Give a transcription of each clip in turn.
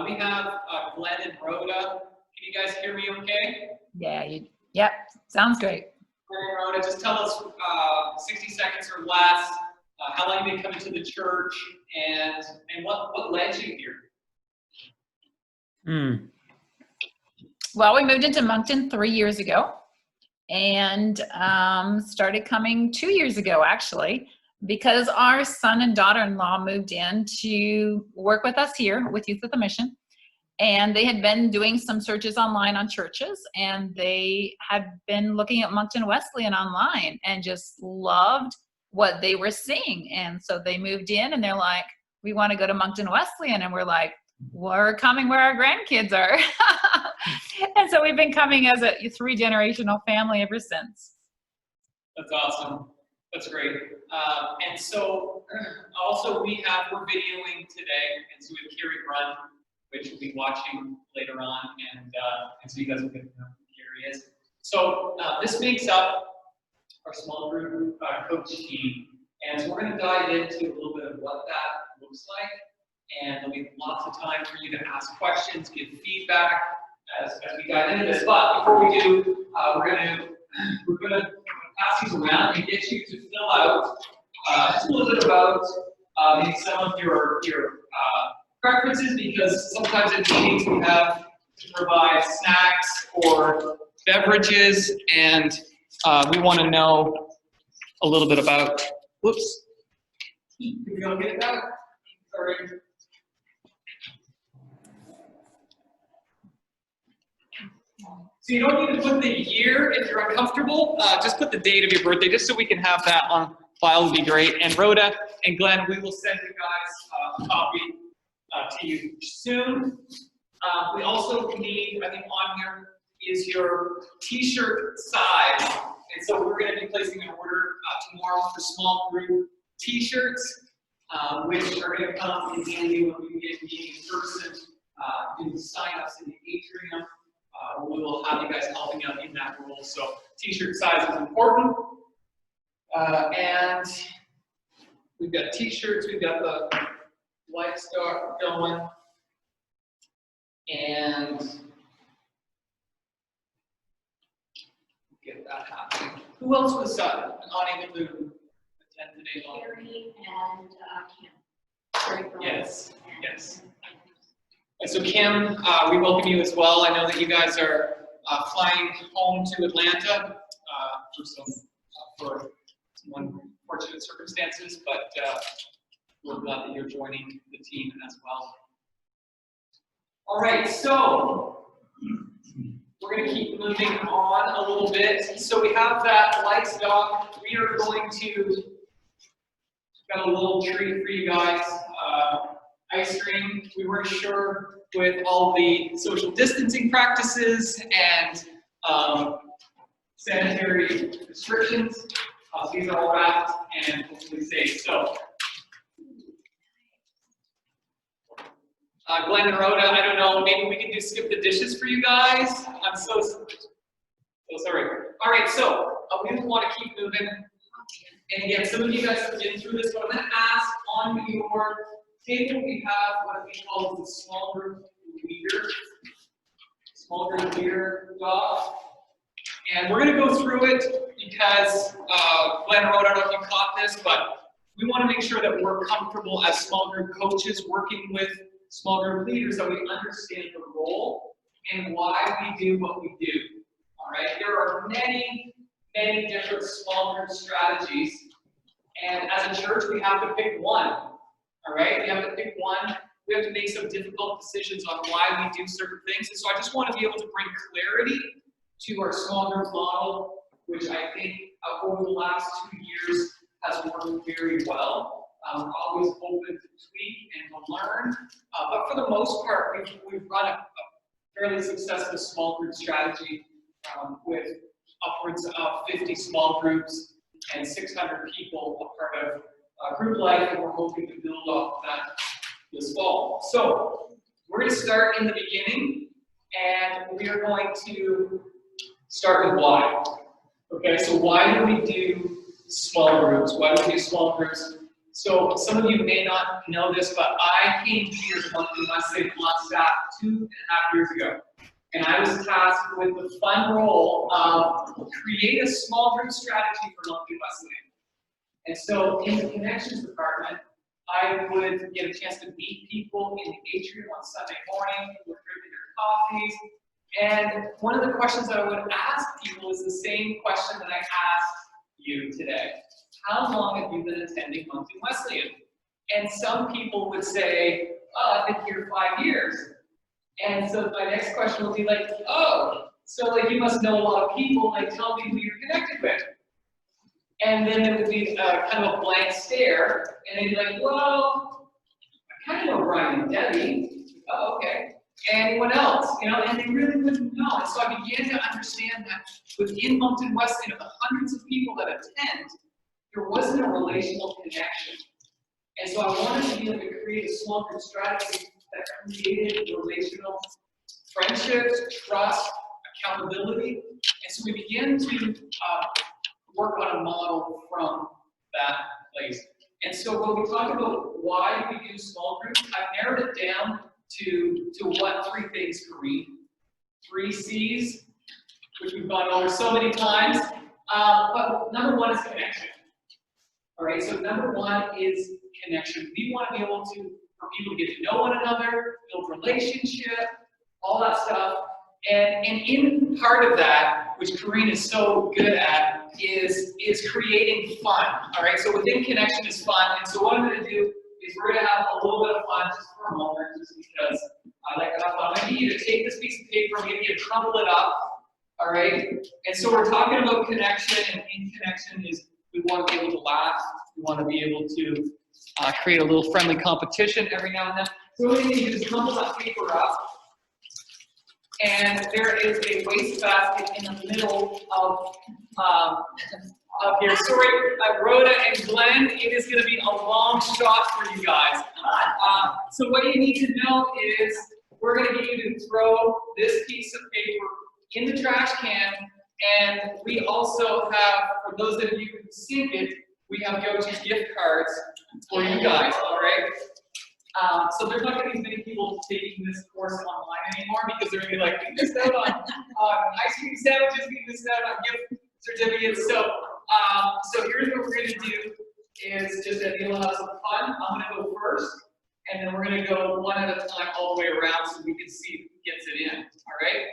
We have Glenn and Rhoda. Can you guys hear me okay? Yeah, yep, sounds great. Glenn and Rhoda, just tell us 60 seconds or less, how long you've been coming to the church and what led you here? Well, we moved into Moncton 3 years ago and started coming 2 years ago, actually, because our son and daughter-in-law moved in to work with us here with Youth with a Mission. And they had been doing some searches online on churches, and they had been looking at Moncton Wesleyan online and just loved what they were seeing. And so they moved in and they're like, we want to go to Moncton Wesleyan. And we're like, we're coming where our grandkids are. And so we've been coming as a 3-generational family ever since. That's awesome. That's great. And so also we're videoing today, and so we have Carrie Brunn, which we'll be watching later on, and so you guys will get to know who Carrie is. So this makes up our small group coach team, and so we're going to dive into a little bit of what that looks like, and there'll be lots of time for you to ask questions, give feedback as we dive into this. But before we do, we're going to pass these around and get you to fill out just a little bit about maybe some of your preferences, because sometimes in meetings we have to provide snacks or beverages, and we want to know a little bit about, whoops, did we all get that? Sorry. So you don't need to put the year if you're uncomfortable, just put the date of your birthday, just so we can have that on file would be great. And Rhoda and Glenn, we will send you guys a copy to you soon. We also need, I think on here is your t-shirt size. And so we're going to be placing an order tomorrow for small group t-shirts, which are going to come in handy when we get meeting in person, do the sign-ups in the atrium. We will have you guys helping out in that role. So t-shirt size is important. And we've got t-shirts, we've got the Lifestar going, and get that happening. Who else was not able to attend today? Carrie and Kim. Yes, yes. And so Kim, we welcome you as well. I know that you guys are flying home to Atlanta for some unfortunate circumstances, but we're glad that you're joining the team as well. All right, so we're going to keep moving on a little bit. So we have that lights dock. We are going to got a little treat for you guys. Ice cream. We weren't sure with all the social distancing practices and sanitary restrictions. These are all wrapped and hopefully safe. So, Glenn and Rhoda, I don't know, maybe we can skip the dishes for you guys. I'm so sorry. All right, so we just want to keep moving. And again, some of you guys have been through this, but I'm going to ask on your table we have what we call the small group leader doc. And we're going to go through it because Glenn and Rhoda, I don't know if you caught this, but we want to make sure that we're comfortable as small group coaches working with small group leaders, that we understand the role and why we do what we do. All right, there are many different small group strategies, and as a church, we have to pick one. All right, we have to pick one. We have to make some difficult decisions on why we do certain things, and so I just want to be able to bring clarity to our small group model, which I think over the last 2 years has worked very well. We're always open to tweak and to learn, but for the most part, we've run a fairly successful small group strategy with upwards of 50 small groups and 600 people a part of group life, and we're hoping to build off of that this fall. So we're going to start in the beginning, and we are going to start with why. Okay, so why do we do small groups? Why do we do small groups? So some of you may not know this, but I came here to Moncton Wesleyan on staff 2.5 years ago. And I was tasked with the fun role of create a small group strategy for Moncton Wesleyan. And so in the connections department, I would get a chance to meet people in the atrium on Sunday morning, people would drink their coffees. And one of the questions that I would ask people is the same question that I asked you today. How long have you been attending Moncton Wesleyan? And some people would say, oh, I've been here 5 years. And so my next question would be like, oh, so like you must know a lot of people, like tell me who you're connected with. And then it would be kind of a blank stare, and they'd be like, well, I kind of know Brian and Debbie. Oh, okay. Anyone else? You know, and they really wouldn't know. And so I began to understand that within Moncton Wesleyan, of the hundreds of people that attend, there wasn't a relational connection. And so I wanted to be able to create a small group strategy that created relational friendships, trust, accountability. And so we began to work on a model from that place. And so when we talk about why we do small groups, I've narrowed it down to what 3 things, Kareem? 3 C's, which we've gone over so many times. But number 1 is connection. All right, so number 1 is connection. We want to be able to, for people to get to know one another, build relationship, all that stuff. And in part of that, which Kareen is so good at, is creating fun. All right, so within connection is fun. And so what I'm going to do is we're going to have a little bit of fun just for a moment, just because I like to have fun. I'm going to need you to take this piece of paper. I'm going to get you to crumble it up. All right, and so we're talking about connection, and in connection is we want to be able to laugh. We want to be able to create a little friendly competition every now and then. So what we need to do is crumble that paper up. And there is a wastebasket in the middle of here. Sorry, Rhoda and Glenn, it is going to be a long shot for you guys. So what you need to know is we're going to get you to throw this piece of paper in the trash can, and we also have, for those of you who sink it, we have go-to gift cards for you guys, all right? So there's not going to be many people taking this course online anymore because they're going to be like, we missed out on ice cream sandwiches, we missed out on gift certificates. So here's what we're going to do is just that you'll have some fun. I'm going to go first, and then we're going to go one at a time all the way around so we can see who gets it in. All right?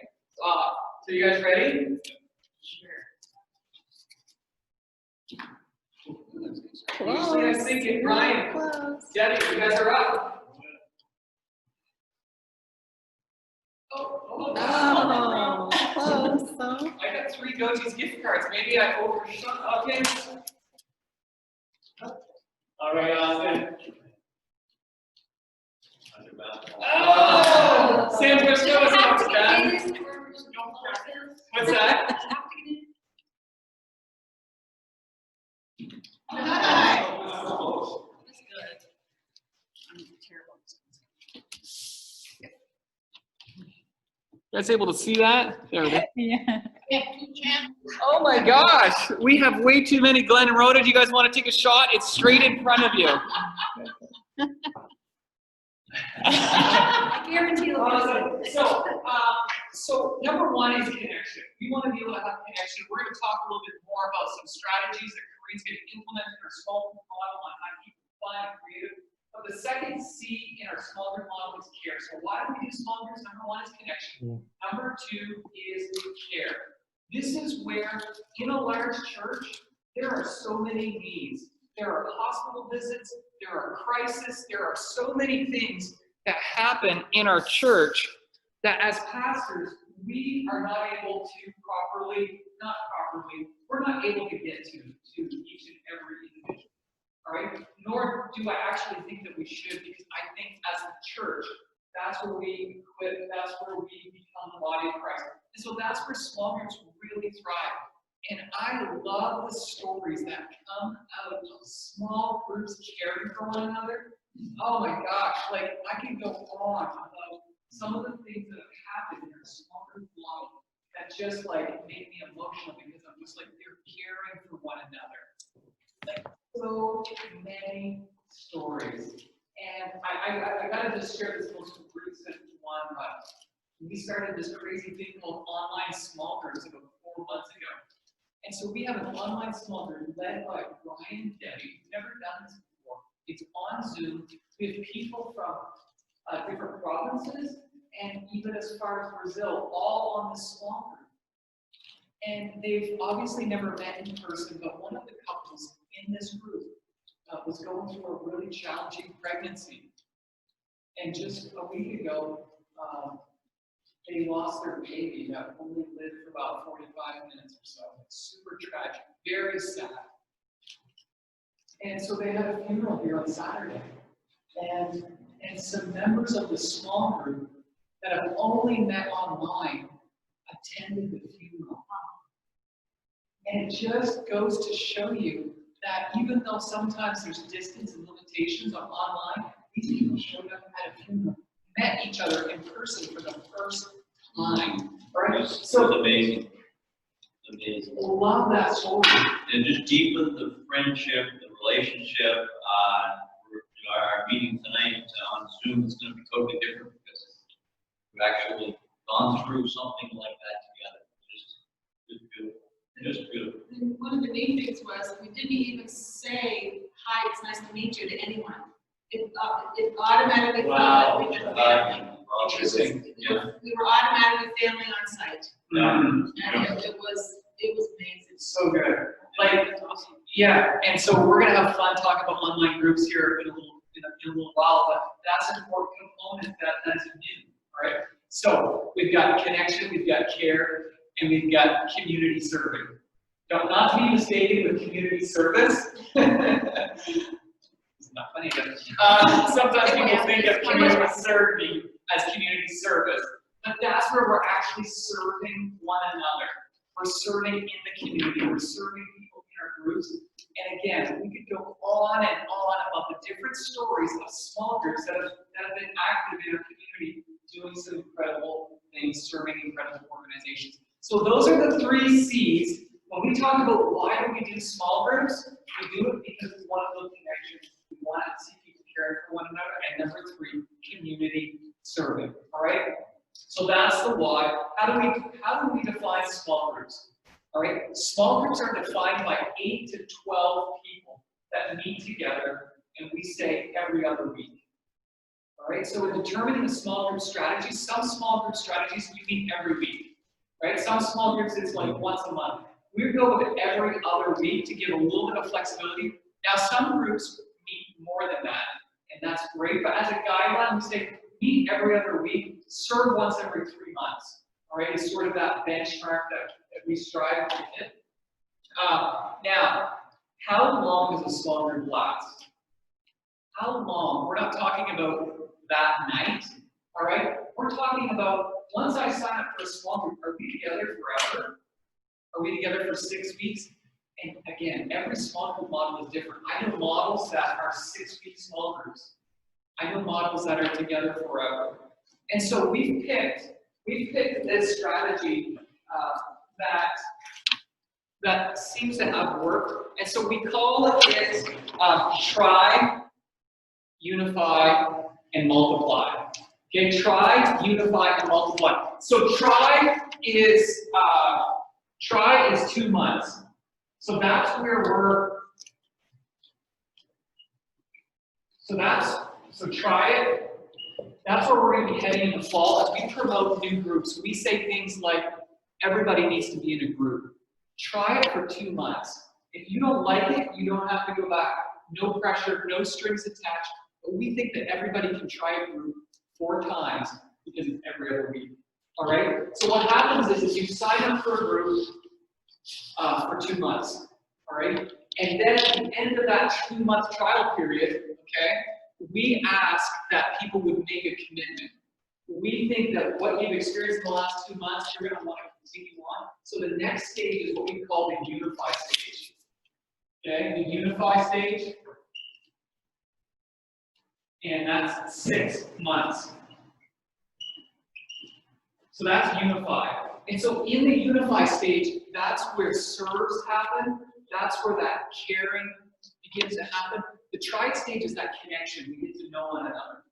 So you guys ready? Usually I think it, Ryan, Debbie, you guys are up. Oh, close. So. I got 3 Goji's gift cards. Maybe I overshot. Okay. All right, Austin. Oh! Sam Briscoe is not too bad. What's that? You guys able to see that? There we go. Yeah. Oh my gosh, we have way too many. Glenn and Rhoda, do you guys want to take a shot? It's straight in front of you. I guarantee you'll lose it. So number 1 is connection. We want to be able to have connection. We're going to talk a little bit more about some strategies that Kareen's going to implement in our small group model on how to keep it fun and creative. But the second C in our small group model is care. So why do we do small groups? Number 1 is connection. Number 2 is care. This is where, in a large church, there are so many needs. There are hospital visits, there are crises, there are so many things that happen in our church that as pastors, we are not able to we're not able to get to each and every individual, all right? Nor do I actually think that we should, because I think as a church, that's where we equip, that's where we become the body of Christ. And so that's where small groups really thrive. And I love the stories that come out of small groups caring for one another. Oh my gosh, like I can go on about some of the things that have happened in our small group model that just like made me emotional because I'm just like, they're caring for one another. Like so many stories. And I gotta just share this most recent one, but we started this crazy thing called online small groups about 4 months ago. And so we have an online small group led by Brian and Debbie. We've never done this before. It's on Zoom. We have people from different provinces and even as far as Brazil, all on this small group. And they've obviously never met in person, but one of the couples in this group was going through a really challenging pregnancy. And just a week ago, they lost their baby that only lived for about 45 minutes or so. It's super tragic, very sad. And so they had a funeral here on Saturday. And some members of the small group that have only met online attended the funeral. And it just goes to show you that even though sometimes there's distance and limitations on online, these people showed up at a funeral, met each other in person for the first time. Right? So it's amazing. Amazing. Love that story. And it just deepened the friendship, the relationship. Our meeting tonight on Zoom is going to be totally different because we've actually gone through something like that together. Just beautiful. Just beautiful. And one of the main things was we didn't even say, hi, it's nice to meet you to anyone. It automatically felt like we were family. Interesting. We were automatically family on site. And it was amazing. So good. Like, yeah, and so we're gonna have fun talking about online groups here in a little while, but that's an important component that is new, all right? So we've got connection, we've got care, and we've got community serving. Not to be mistaken with community service. It's not funny, but sometimes people think of community serving as community service, but that's where we're actually serving one another. We're serving in the community, we're serving people in our groups. And again, we could go on and on about the different stories of small groups that have been active in our community, doing some incredible things, serving incredible organizations. So those are the 3 C's. When we talk about why do we do small groups, we do it because we want to build connections. We want to see people caring for one another. And number 3, community serving. All right? So that's the why. How do we define small groups? All right? Small groups are defined by 8 to 12 people that meet together, and we say every other week. All right? So in determining a small group strategy, some small group strategies you meet every week. Right? Some small groups it's like once a month. We go with every other week to give a little bit of flexibility. Now some groups meet more than that, and that's great. But as a guideline, we say meet every other week, serve once every 3 months. All right, it's sort of that benchmark that we strive to hit. Now, how long does a small group last? How long? We're not talking about that night. All right, we're talking about once I sign up for a small group, are we together forever? Are we together for 6 weeks? And again, every small group model is different. I know models that are 6-week small groups. I know models that are together forever. And so we've picked this strategy that seems to have worked. And so we call it try, unify, and multiply. Okay, try, unify, and multiply. So try is 2 months. So that's where so try it. That's where we're going to be heading in the fall as we promote new groups. We say things like everybody needs to be in a group. Try it for 2 months. If you don't like it, you don't have to go back. No pressure, no strings attached. But we think that everybody can try a group 4 times because it's every other week. All right? So what happens is you sign up for a group for 2 months. All right? And then at the end of that 2-month trial period, okay, we ask that people would make a commitment. We think that what you've experienced in the last 2 months, you're going to want to continue on. So the next stage is what we call the unify stage. Okay, the unify stage. And that's 6 months. So that's unify. And so in the unify stage, that's where serves happen. That's where that caring begins to happen. The triad stage is that connection. We get to know one another.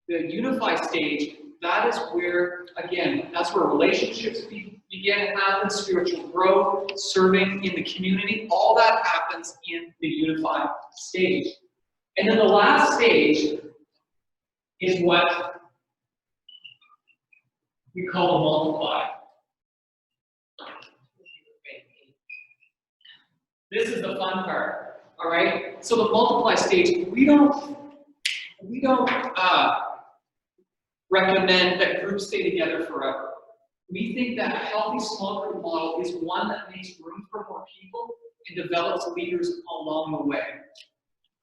The unify stage, that is where, again, that's where relationships begin to happen, spiritual growth, serving in the community. All that happens in the unify stage. And then the last stage is what we call the multiply. This is the fun part, all right? So the multiply stage, we don't recommend that groups stay together forever. We think that a healthy small group model is one that makes room for more people and develops leaders along the way.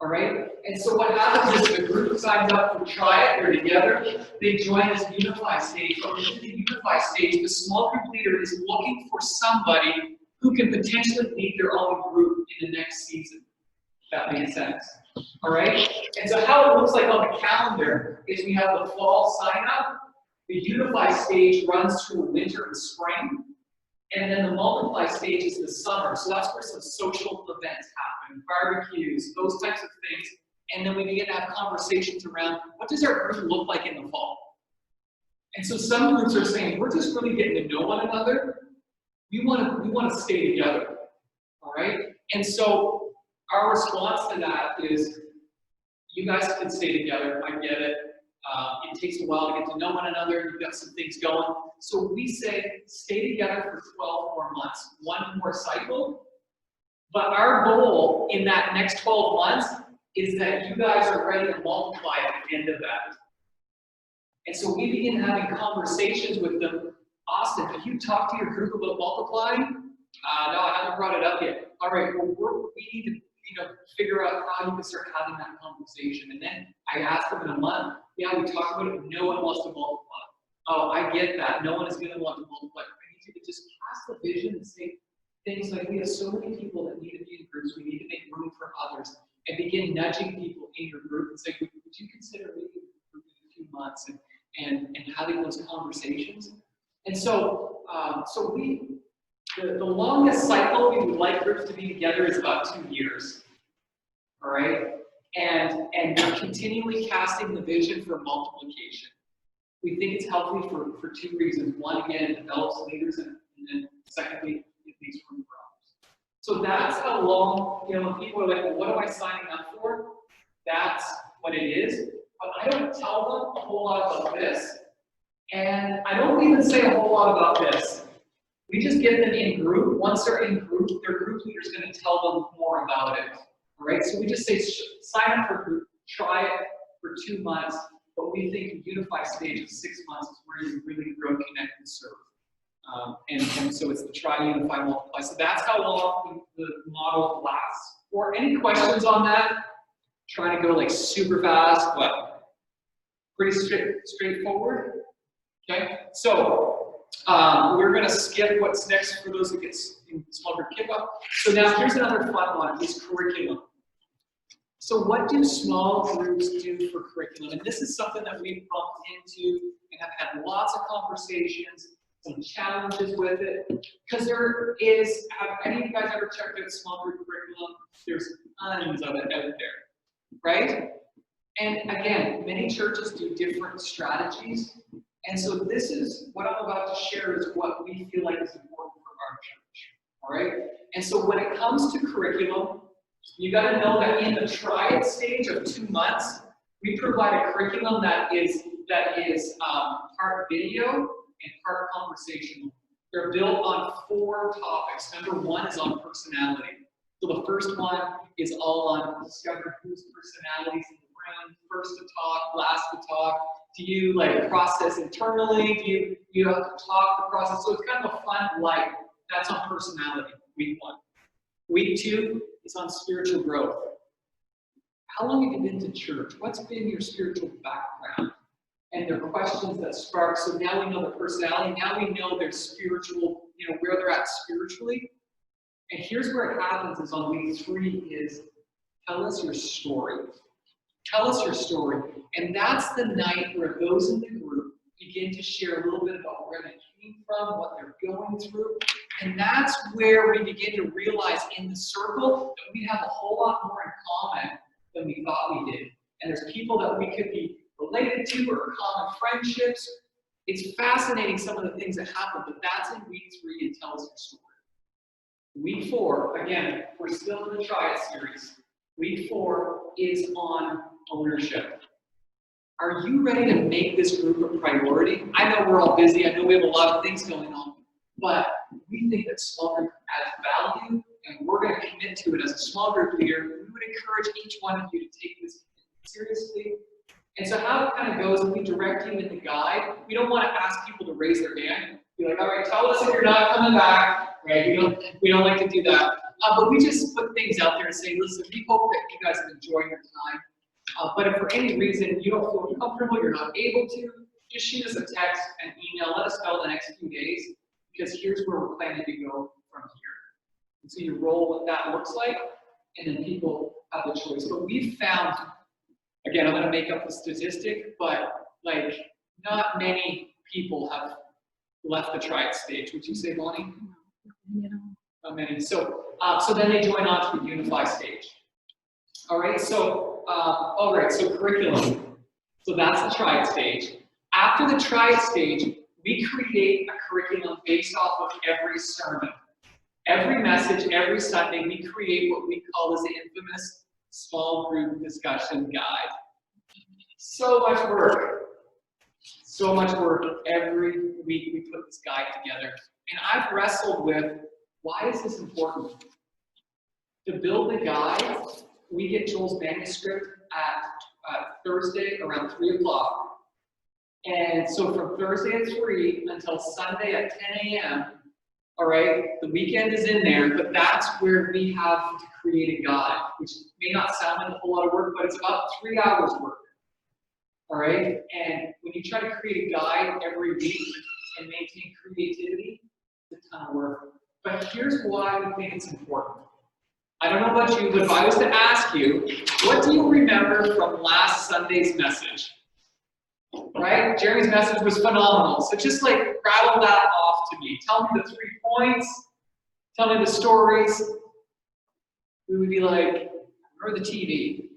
All right? And so what happens is the group signs up for Try It, they're together, they join this unify stage. Or in the unify stage, the small group leader is looking for somebody who can potentially lead their own group in the next season. If that makes sense. All right? And so how it looks like on the calendar is we have the fall sign up, the unify stage runs through winter and spring, and then the multiply stage is the summer. So that's where some social events happen, barbecues, those types of things. And then we begin to have conversations around what does our group look like in the fall? And so some groups are saying, we're just really getting to know one another. We want to stay together. All right? And so our response to that is, you guys can stay together, I get it. It takes a while to get to know one another, you've got some things going. So we say, stay together for 12 more months, one more cycle. But our goal in that next 12 months is that you guys are ready to multiply at the end of that. And so we begin having conversations with them. Austin, have you talked to your group about multiplying? No, I haven't brought it up yet. All right, well, we need to figure out how you can start having that conversation. And then I asked them in a month, yeah, we talked about it, no one wants to multiply. Oh, I get that, no one is going to want to multiply. I need you to just cast the vision and say things like, we have so many people that need to be in groups, we need to make room for others, and begin nudging people in your group and say, would you consider leaving the group in a few months and having those conversations? And so, the longest cycle we would like groups to be together is about 2 years, all right? And we're continually casting the vision for multiplication. We think it's healthy for two reasons. One, again, it develops leaders, and then secondly, it makes room for others. So that's how long, when people are like, well, what am I signing up for? That's what it is. But I don't tell them a whole lot about this, and I don't even say a whole lot about this. We just get them in group. Once they're in group, their group leader is going to tell them more about it. All right? So we just say, sign up for a group, try it for 2 months, but we think the unify stage of 6 months is where you really grow, connect, and serve. And so it's the try, unify, multiply. So that's how long the model lasts. Or any questions on that? Trying to go like super fast, but pretty straightforward. Okay? So we're going to skip what's next for those that get in small group kickoff. So now here's another fun one, is curriculum. So what do small groups do for curriculum? And this is something that we've bumped into and have had lots of conversations, some challenges with it. Because there is, have any of you guys ever checked out small group curriculum? There's tons of it out there, right? And again, many churches do different strategies. And so this is what I'm about to share is what we feel like is important for our church, all right? And so when it comes to curriculum, you got to know that in the try it stage of 2 months, we provide a curriculum that is part video and part conversational. They're built on 4 topics. Number 1 is on personality. So the first one is all on discovering whose personalities in the room, first to talk, last to talk. Do you process internally? Do you have to talk the process? So it's kind of a fun light. That's on personality, week 1. Week 2 is on spiritual growth. How long have you been to church? What's been your spiritual background? And their questions that spark. So now we know the personality. Now we know their spiritual, where they're at spiritually. And here's where it happens is on week 3 is tell us your story. Tell us your story. And that's the night where those in the group begin to share a little bit about where they came from, what they're going through. And that's where we begin to realize in the circle that we have a whole lot more in common than we thought we did. And there's people that we could be related to or common friendships. It's fascinating some of the things that happen, but that's in week 3 and tells your story. Week 4, again, we're still in the Try It series. Week 4 is on ownership. Are you ready to make this group a priority? I know we're all busy. I know we have a lot of things going on, but we think that small group adds value, and we're going to commit to it as a small group leader. We would encourage each one of you to take this seriously. And so how it kind of goes, we direct you in the guide. We don't want to ask people to raise their hand. Be like, all right, tell us if you're not coming back, right? We don't like to do that. But we just put things out there and say, listen, we hope that you guys have enjoyed your time. But if for any reason you don't feel comfortable, you're not able to, just shoot us a text and email. Let us know the next few days, because here's where we're planning to go from here. And so you roll what that looks like, and then people have the choice. But we've found, again, I'm going to make up the statistic, but like not many people have left the Try It stage. Would you say, Bonnie? Not many. So then they join on to the Unify stage. All right. So curriculum. So that's the Try It stage. After the Try It stage, we create a curriculum based off of every sermon. Every message, every Sunday, we create what we call as the infamous small group discussion guide. So much work. So much work. Every week we put this guide together. And I've wrestled with, why is this important? To build the guide, we get Joel's manuscript at Thursday around 3 o'clock. And so from Thursday at 3 until Sunday at 10 a.m., all right, the weekend is in there, but that's where we have to create a guide, which may not sound like a whole lot of work, but it's about 3 hours work. All right, and when you try to create a guide every week and maintain creativity, it's a ton of work. But here's why we think it's important. I don't know about you, but if I was to ask you, what do you remember from last Sunday's message? Right? Jeremy's message was phenomenal. So just like rattle that off to me. Tell me the 3 points. Tell me the stories. We would be like, remember the TV.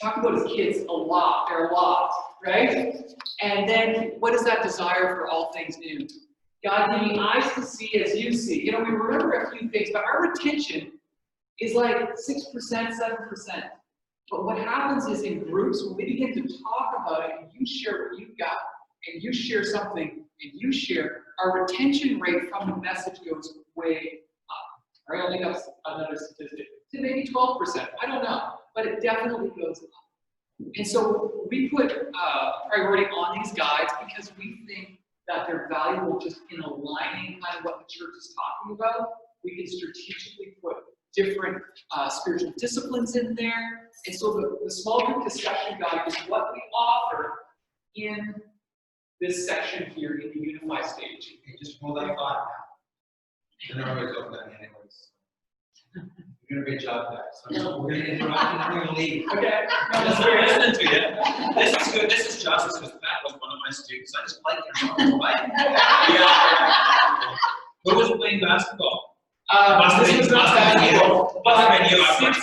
Talk about his kids a lot. They're a lot, right? And then what is that desire for all things new? God, give me eyes to see as you see. You know, we remember a few things, but our retention is like 6%, 7%. But what happens is in groups, when we begin to talk about it, and you share what you've got, and you share something, and you share, our retention rate from the message goes way up. All right, I think that's another statistic. To maybe 12%, I don't know, but it definitely goes up. And so we put priority on these guides because we think that they're valuable just in aligning kind of what the church is talking about. We can strategically put different spiritual disciplines in there. And so the small group discussion guide is what we offer in this section here in the Unify stage. Okay, just hold that thought now. And everybody's open that anyways. You're doing a great job, guys. So we're going to interrupt and then we're going to leave. Okay. Just listening to you. This is good. This is justice because Pat was one of my students. I just like your right? Yeah. Who was playing basketball? This was not basketball, but Since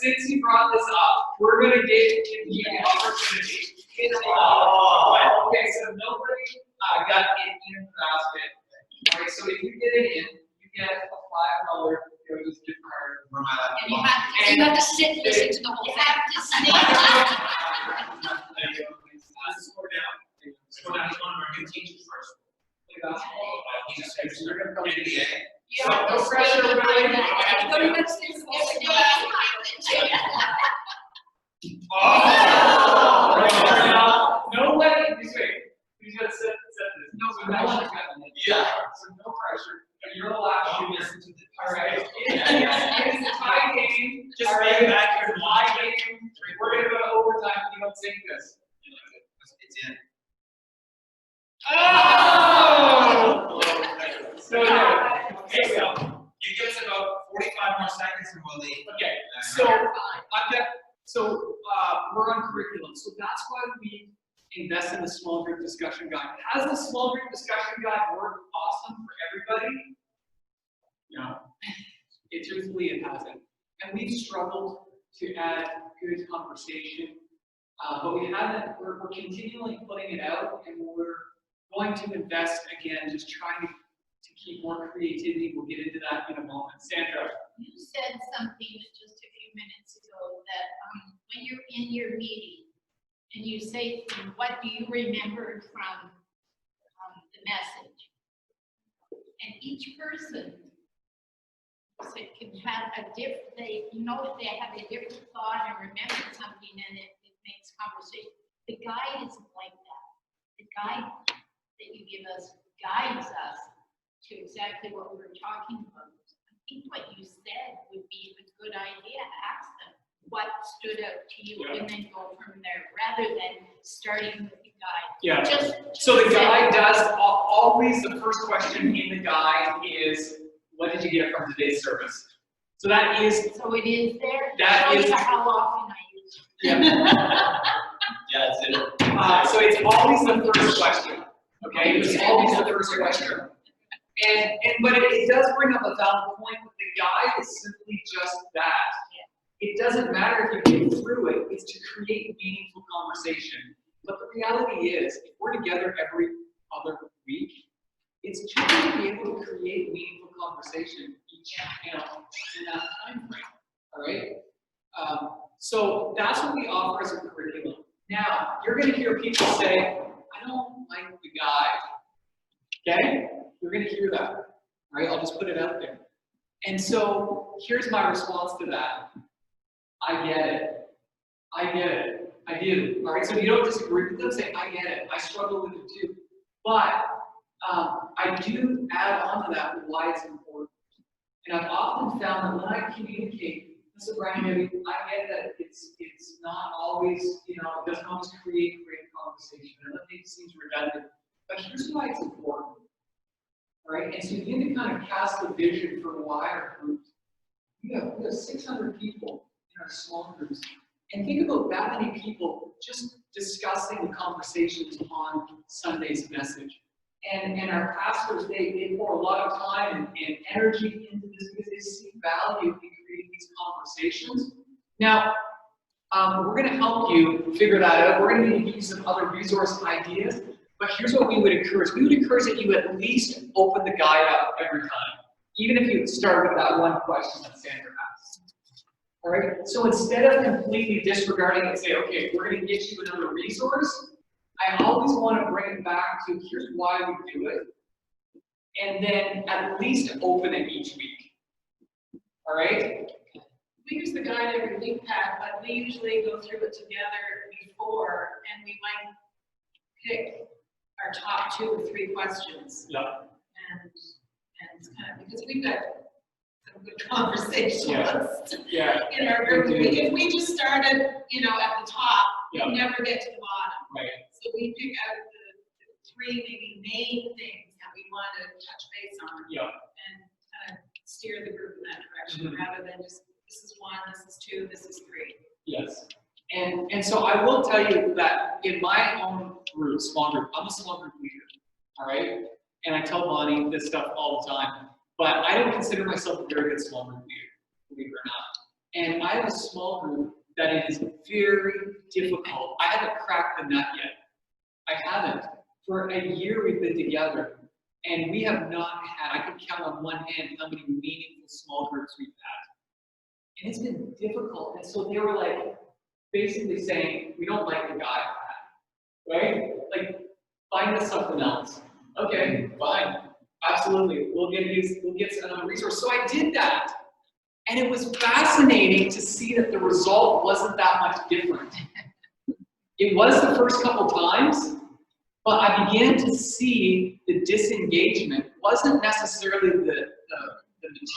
since you brought this up, we're going to give you an opportunity. Okay, so nobody got it in the basket. All right, so if you get it in, you get a $5 gift card. And you have to sit and listen to the whole thing. You have to sit. Slow down. Slow down. He's one of our new teachers first. He's a specialist. NBA. So no pressure, really. No way. He's gonna sit this. No, so no one's got it. Yeah. So no pressure. And you're allowed to Listen to the. all right. It's a tie game. Just All lay right. back here and watch Tie it. game. We're gonna go to overtime if you don't sing this. It's in. Oh! So Okay, so you give us about 45 more seconds and we'll leave. okay. So we're on curriculum. So that's why we invest in the small group discussion guide. Has the small group discussion guide worked awesome for everybody? No. Truthfully, it hasn't. And we've struggled to add good conversation. But we haven't, we're continually putting it out, and we're going to invest again, just trying to keep more creativity. We'll get into that in a moment. Sandra. You said something just a few minutes ago that when you're in your meeting and you say, what do you remember from the message? And each person can have a different, they have a different thought and remember something, and it makes conversation. The guide isn't like that. The guide that you give us guides us to exactly what we're talking about. I think what you said would be a good idea. Ask them what stood out to you, and then go from there, rather than starting with the guide. Yeah. Just So the guide does always, the first question in the guide is, what did you get from today's service? So that is, So it is there. That Shows is- you how often I use it. yeah. Yeah, that's it. So it's always the first question. Okay, it's always the first question. But it does bring up a valid point. But the guide is simply just that. It doesn't matter if you get through it. It's to create meaningful conversation. But the reality is, if we're together every other week, it's just to be able to create meaningful conversation each, in that time frame. All right. So that's what we offer as a curriculum. Now you're going to hear people say, "I don't like the guide." Okay, you're going to hear that. All right, I'll just put it out there. And so here's my response to that. I get it. I get it. I do. All right, so if you don't disagree with them, say, I get it. I struggle with it too. But I do add on to that why it's important. And I've often found that when I communicate, Mr. Brian, I get that it's not always, it doesn't always create great conversation. And I think it seems redundant. But here's why it's important. All right, and so you need to kind of cast a vision for why our groups. We have 600 people in our small groups. And think about that many people just discussing the conversations on Sunday's message. And our pastors, they pour a lot of time and energy into this because they see value in creating these conversations. Now, we're going to help you figure that out. We're going to give you some other resource ideas. But here's what we would encourage. We would encourage that you at least open the guide up every time, even if you start with that one question that Sandra asked. All right? So instead of completely disregarding it and say, okay, we're going to get you another resource, I always want to bring it back to here's why we do it, and then at least open it each week. All right? We use the guide every week, Pat, but we usually go through it together before, and we might pick our top 2 or 3 questions. Yeah. And it's kind of, because we've got some good conversations Yeah. in our group. We do. If we just started, at the top, Yeah. we'd never get to the bottom. Right. So we pick out the 3 maybe main things that we want to touch base on. Yeah. And kind of steer the group in that direction, rather than just, this is 1, this is 2, this is 3. Yes. And so I will tell you that in my own group, small group, I'm a small group leader. All right. And I tell Bonnie this stuff all the time. But I don't consider myself a very good small group leader, believe it or not. And I have a small group that it is very difficult. I haven't cracked the nut yet. I haven't. For a year we've been together, and we have not had, I can count on one hand how many meaningful small groups we've had. And it's been difficult. And so they were like, basically saying, we don't like the guy, right? Like, find us something else. Okay, fine. Absolutely. We'll get another resource. So I did that. And it was fascinating to see that the result wasn't that much different. It was the first couple times, but I began to see the disengagement wasn't necessarily the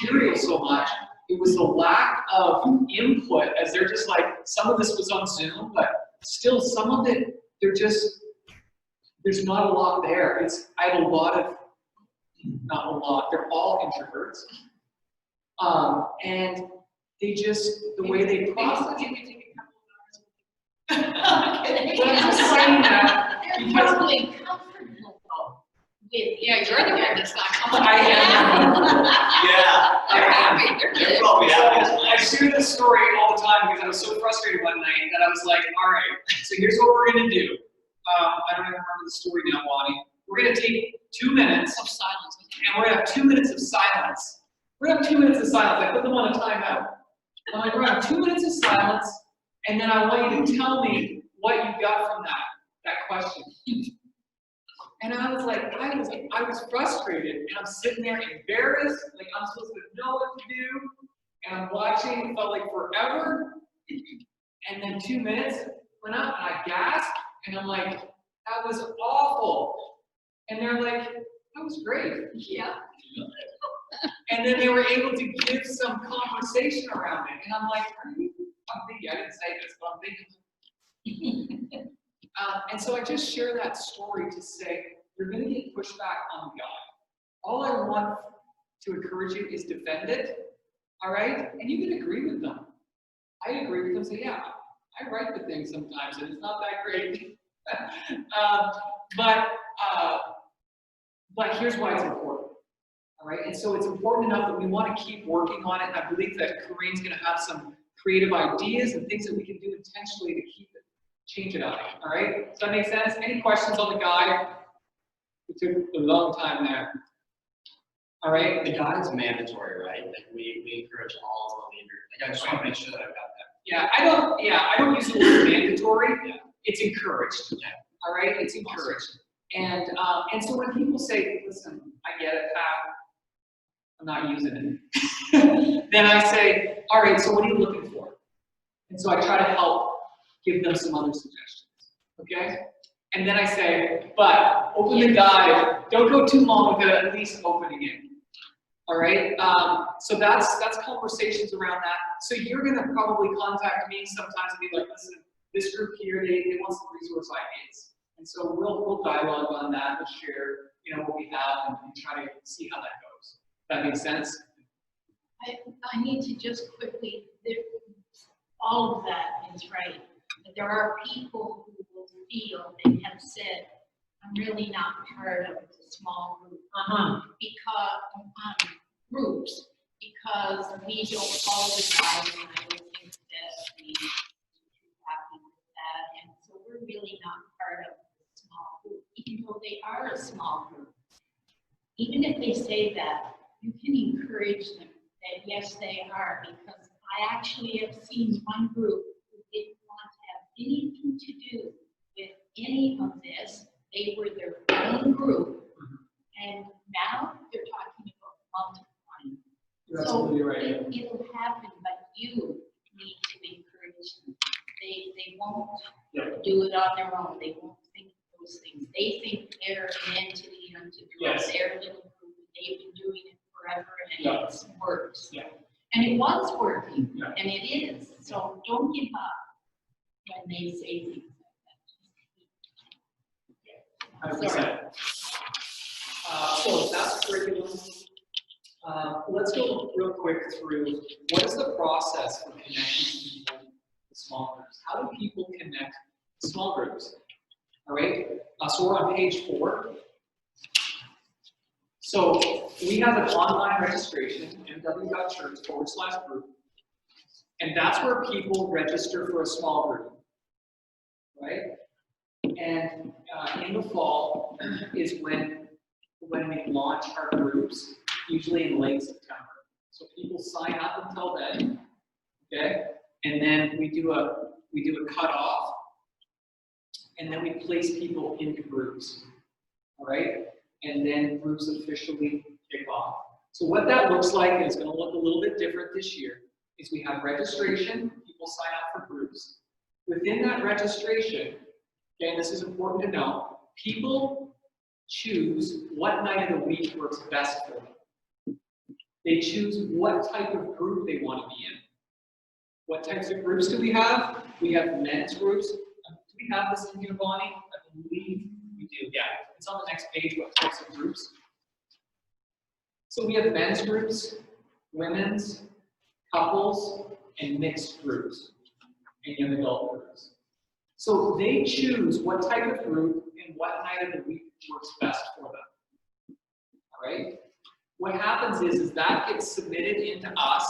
material so much. It was the lack of input, as they're just like, some of this was on Zoom, but still some of it, there's not a lot there. I have a lot of, not a lot, they're all introverts. And they just, the way they process. You can take a couple of hours. But I'm just saying that They're because, probably comfortable though. Yeah, you're the one that's not coming. I am. Yeah. They're happy, they're They're good. probably happy as I share this story all the time because I was so frustrated one night that I was like, all right, so here's what we're gonna do. I don't even remember the story now, Bonnie. We're gonna take 2 minutes Of silence. and we're gonna have 2 minutes of silence. We're gonna have 2 minutes of silence. I put them on a timeout. I'm like, we're gonna have 2 minutes of silence, and then I want you to tell me what you got from that question. And I was like, I was frustrated, and I'm sitting there embarrassed, like I'm supposed to know what to do, and I'm watching, it felt like forever, and then 2 minutes went up, and I gasped, and I'm like, that was awful. And they're like, that was great. Yeah. And then they were able to give some conversation around it, and I'm like, I'm thinking, I didn't say this, but I'm thinking. And so I just share that story to say, you're going to get pushback on God. All I want to encourage you is defend it, all right? And you can agree with them. I agree with them, say, yeah, I write the thing sometimes, and it's not that great. But here's why it's important, all right? And so it's important enough that we want to keep working on it, and I believe that Corinne's going to have some creative ideas and things that we can do intentionally to keep it, change it up, all right? Does that make sense? Any questions on the guide? We took a long time there. All right? The guide's mandatory, right? Like we encourage all of the leaders. Like I just want to make sure that I've got that. I don't use the word mandatory. It's encouraged. Yeah. All right? It's encouraged. And so when people say, listen, I get it, Pat, I'm not using it. Then I say, all right, so what are you looking for? And so I try to help give them some other suggestions. Okay? And then I say, but open the guide. Don't go too long with it, at least opening it. All right? So that's conversations around that. So you're going to probably contact me sometimes and be like, listen, this group here, they want some resource ideas. And so we'll dialogue on that. We'll share, what we have and try to see how that goes. That makes sense? I need to just quickly, all of that is right. But there are people who will feel and have said, I'm really not part of the small group because groups because we don't follow the guides, and I don't think that we should be happy with that. And so we're really not part of the small group, even though they are a small group. Even if they say that, you can encourage them that yes, they are, because I actually have seen one group who didn't want to have anything to do with any of this. They were their own group, and now they're talking about multiplying. You're absolutely right. It'll happen, but you need to encourage them. They won't do it on their own. They won't think those things. They think they're an entity unto themselves. Their little group. They've been doing it forever, and it works. Yeah. And it was working, Yeah. and it is. So don't give up when they say things like that. 100%. So that's curriculum. Let's go real quick through what is the process for connecting people to small groups? How do people connect to small groups? All right. So we're on page 4. So we have an online registration, mw.church/group, and that's where people register for a small group, right? And in the fall is when we launch our groups, usually in late September. So people sign up until then, okay? And then we do a cutoff, and then we place people into groups, all right? And then groups officially kick off. So what that looks like, and it's going to look a little bit different this year, is we have registration, people sign up for groups. Within that registration, okay, and this is important to know, people choose what night of the week works best for them. They choose what type of group they want to be in. What types of groups do we have? We have men's groups. Do we have this in here, Bonnie? I believe we do, yeah. It's on the next page, what types of groups. So we have men's groups, women's, couples, and mixed groups, and young adult groups. So they choose what type of group and what night of the week works best for them. what happens is that gets submitted into us,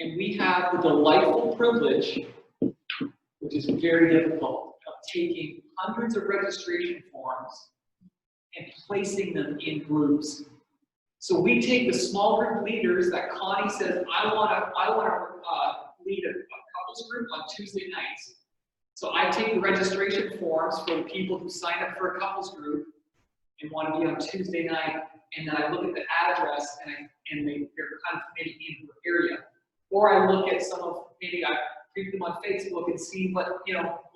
and we have the delightful privilege, which is very difficult, of taking hundreds of registration forms and placing them in groups. So we take the small group leaders that Connie says, I want to lead a couples group on Tuesday nights. So I take the registration forms for the people who sign up for a couples group and want to be on Tuesday night, and then I look at the address and they're kind of maybe in the area. Or I look at some of, maybe I creep them on Facebook and see what, a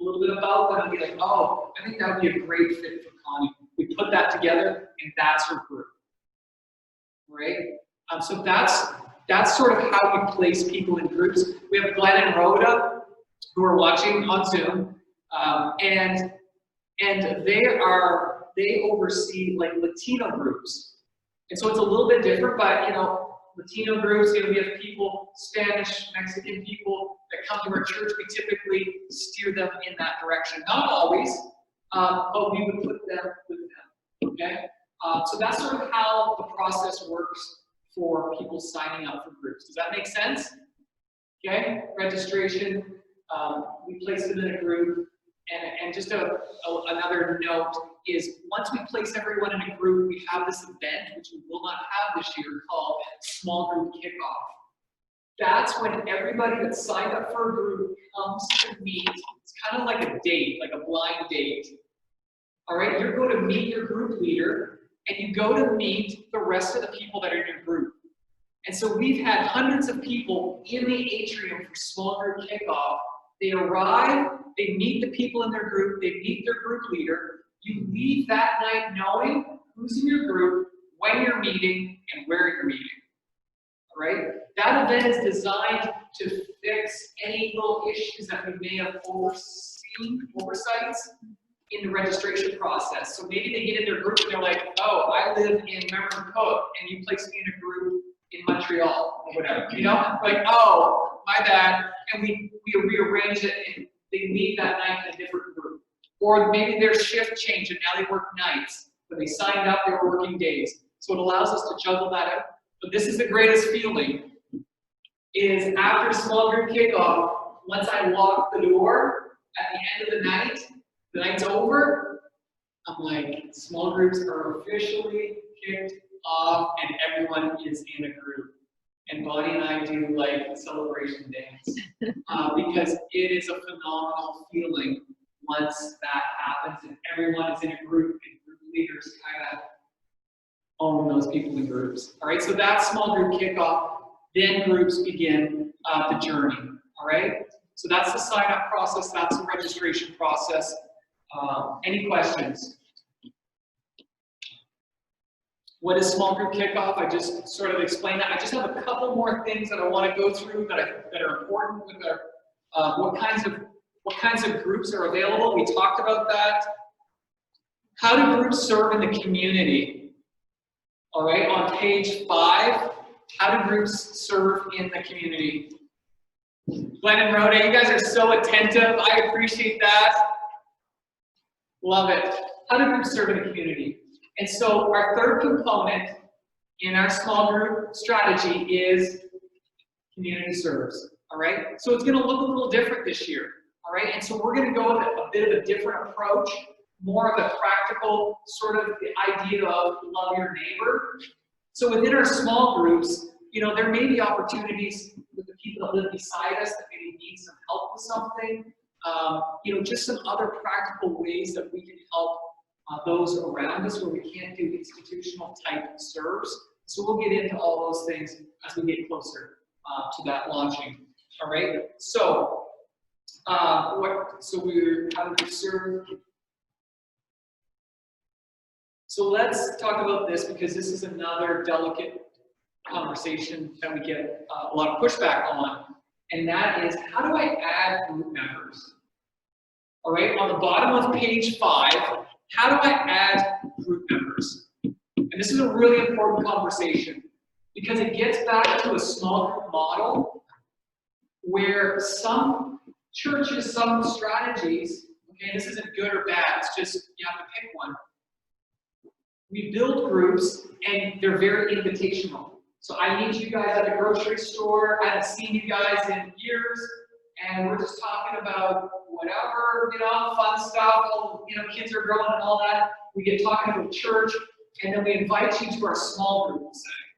little bit about them and be like, oh, I think that would be a great fit for Connie. We put that together and that's her group, right? So that's sort of how we place people in groups. We have Glenn and Rhoda who are watching on Zoom, and they oversee like Latino groups. And so it's a little bit different, but Latino groups, we have people, Spanish, Mexican people that come to our church. We typically steer them in that direction. Not always, but we would put them with them, okay? So that's sort of how the process works for people signing up for groups. Does that make sense? Okay, registration, we place them in a group, and just another note is once we place everyone in a group, we have this event, which we will not have this year, called Small Group Kickoff. That's when everybody that signed up for a group comes to meet. It's kind of like a date, like a blind date. All right, you're going to meet your group leader, and you go to meet the rest of the people that are in your group. And so we've had hundreds of people in the atrium for Small Group Kickoff. They arrive, they meet the people in their group, they meet their group leader. You leave that night knowing who's in your group, when you're meeting, and where you're meeting. All right? That event is designed to fix any little issues that we may have oversights in the registration process. So maybe they get in their group and they're like, oh, I live in Memramcook, and you place me in a group in Montreal, or whatever, like, oh, my bad, and we rearrange it, and they leave that night in a different group. Or maybe their shift changed, and now they work nights. When they signed up, they were working days. So it allows us to juggle that out. But this is the greatest feeling, is after Small Group Kickoff, once I walk the door at the end of the night's over, I'm like, small groups are officially kicked off, and everyone is in a group. And Bonnie and I do like a celebration dance because it is a phenomenal feeling once that happens and everyone is in a group and group leaders kind of own those people in groups. All right, so that's Small Group Kickoff. Then groups begin the journey. All right, so that's the sign-up process. That's the registration process. Any questions? What is Small Group Kickoff? I just sort of explained that. I just have a couple more things that I want to go through that are important with our, what kinds of groups are available. We talked about that. How do groups serve in the community? All right, on page 5, how do groups serve in the community? Glenn and Rhoda, you guys are so attentive. I appreciate that. Love it. How do groups serve in the community? And so our third component in our small group strategy is community serves, all right? So it's gonna look a little different this year, all right? And so we're gonna go with a bit of a different approach, more of a practical sort of the idea of love your neighbor. So within our small groups, there may be opportunities with the people that live beside us that maybe need some help with something, just some other practical ways that we can help those around us where we can't do institutional type serves. So we'll get into all those things as we get closer to that launching. All right. So how do we serve? So let's talk about this because this is another delicate conversation that we get a lot of pushback on, and that is, how do I add group members? All right. On the bottom of page 5. How do I add group members? And this is a really important conversation because it gets back to a small group model where some churches, some strategies, okay, this isn't good or bad, it's just you have to pick one. we build groups and they're very invitational. So I meet you guys at the grocery store, I haven't seen you guys in years, and we're just talking about whatever, fun stuff, all, kids are growing and all that. We get talking about church, and then we invite you to our small group setting,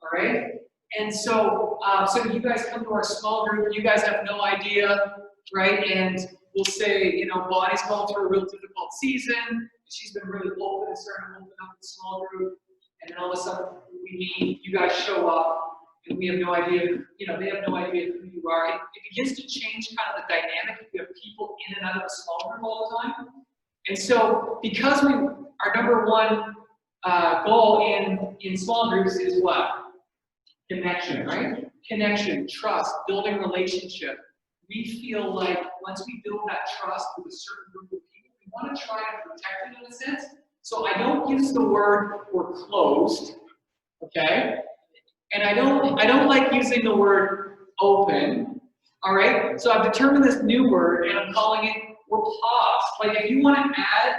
all right? And so, so you guys come to our small group, you guys have no idea, right? And we'll say, Bonnie's going through a real difficult season, she's been really open and starting to open up the small group, and then all of a sudden we meet, you guys show up, and we have no idea, they have no idea who you are. It begins to change kind of the dynamic. We have people in and out of the small group all the time. And so because our number one goal in small groups is what? Connection, right? Connection, trust, building relationship. We feel like once we build that trust with a certain group of people, we want to try to protect it in a sense. So I don't use the word "we're closed," okay? And I don't like using the word "open." All right. So I've determined this new word, and I'm calling it "we're paused." Like if you want to add,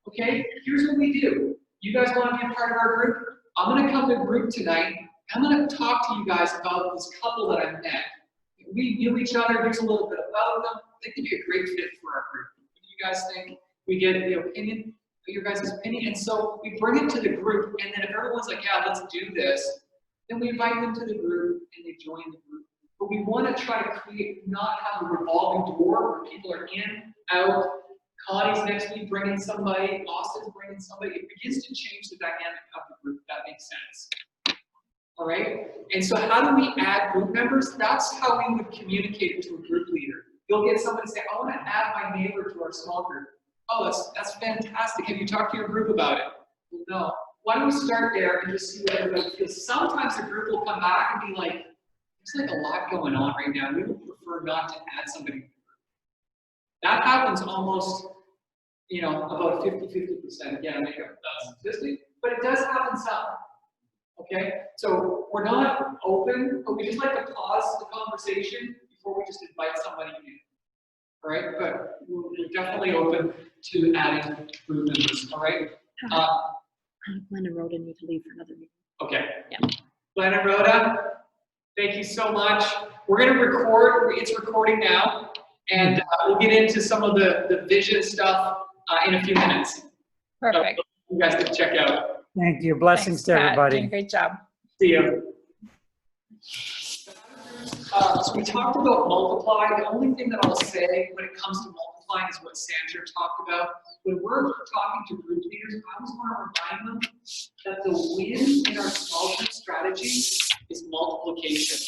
okay, here's what we do. You guys want to be a part of our group? I'm going to come to group tonight. I'm going to talk to you guys about this couple that I met. We knew each other. Here's a little bit about them. They could be a great fit for our group. What do you guys think? We get the opinion, your guys' opinion, and so we bring it to the group. And then if everyone's like, "Yeah, let's do this," then we invite them to the group, and they join the group. But we want to try to not have a revolving door where people are in, out. Connie's next week bringing somebody, Austin's bringing somebody. It begins to change the dynamic of the group, if that makes sense. All right? And so how do we add group members? That's how we would communicate it to a group leader. You'll get somebody say, "I want to add my neighbor to our small group." "Oh, that's fantastic. Have you talked to your group about it?" "Well, no." Why don't we start there and just see what everybody feels? Sometimes the group will come back and be like, "There's like a lot going on right now. We would prefer not to add somebody to the group." That happens almost, about 50-50%. Again, I make up that statistic, but it does happen some. Okay? So we're not open, but we just like to pause the conversation before we just invite somebody in. All right? But we're definitely open to adding group members. All right? Glenn and Rhoda need to leave for another meeting. Okay. Yeah. Glenn and Rhoda, thank you so much. We're going to record. It's recording now. And we'll get into some of the vision stuff in a few minutes. Perfect. So you guys can check out. Thank you. Blessings Thanks, to Pat. everybody. Doing a great job. See you. So we talked about multiply. The only thing that I'll say when it comes to multiplying is what Sandra talked about. When we're talking to group leaders, I always want to remind them that the win in our small group strategy is multiplication.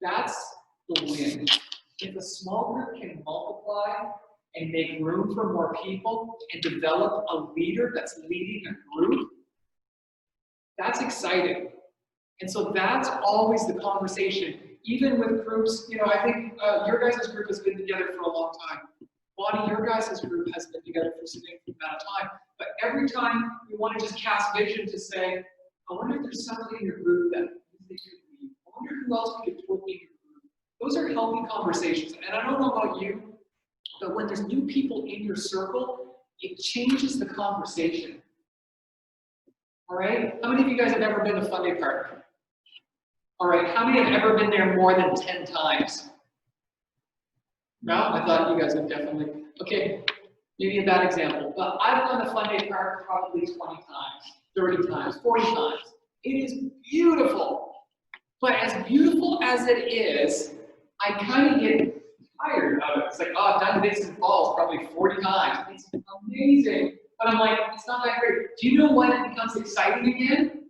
That's the win. If a small group can multiply and make room for more people and develop a leader that's leading a group, that's exciting. And so that's always the conversation. Even with groups, I think your guys' group has been together for a long time. Bonnie, your guys' group has been together for a significant amount of time. But every time we want to just cast vision to say, I wonder if there's somebody in your group that they could lead. I wonder who else we could put in your group. Those are healthy conversations. And I don't know about you, but when there's new people in your circle, it changes the conversation. All right? How many of you guys have ever been to Fun Day Park? All right, how many have ever been there more than 10 times? No? I thought you guys would definitely. Okay, maybe a bad example, but I've gone to Fun Day Park probably 20 times, 30 times, 40 times. It is beautiful. But as beautiful as it is, I kind of get tired of it. It's like, oh, I've done Dixon Falls probably 40 times. It's amazing. But I'm like, it's not that great. Do you know when it becomes exciting again?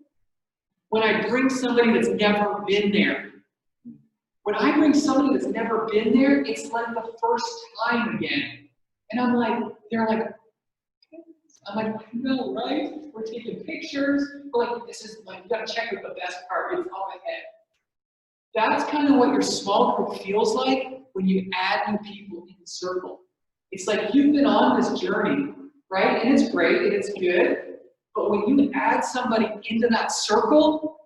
When I bring somebody that's never been there. When I bring somebody that's never been there, it's like the first time again. And I'm like, they're like, I'm like, I know, right? We're taking pictures. We're like, this is like, you gotta check out the best part. It's all ahead. That's kind of what your small group feels like when you add new people in the circle. It's like you've been on this journey, right? And it's great and it's good. But when you add somebody into that circle,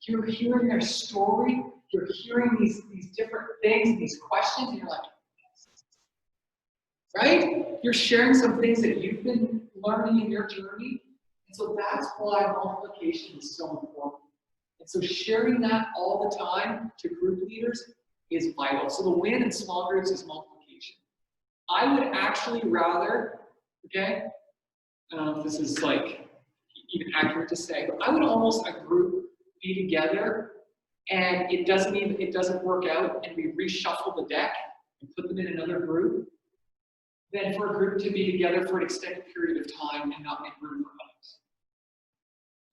you're hearing their story, you're hearing these different things, these questions, and you're like, right? You're sharing some things that you've been learning in your journey, And so that's why multiplication is so important. And so sharing that all the time to group leaders is vital. So the win in small groups is multiplication. I would actually rather, okay, I don't know if this is like even accurate to say, but I would almost a group be together and it doesn't work out and we reshuffle the deck and put them in another group, than for a group to be together for an extended period of time and not make room for others.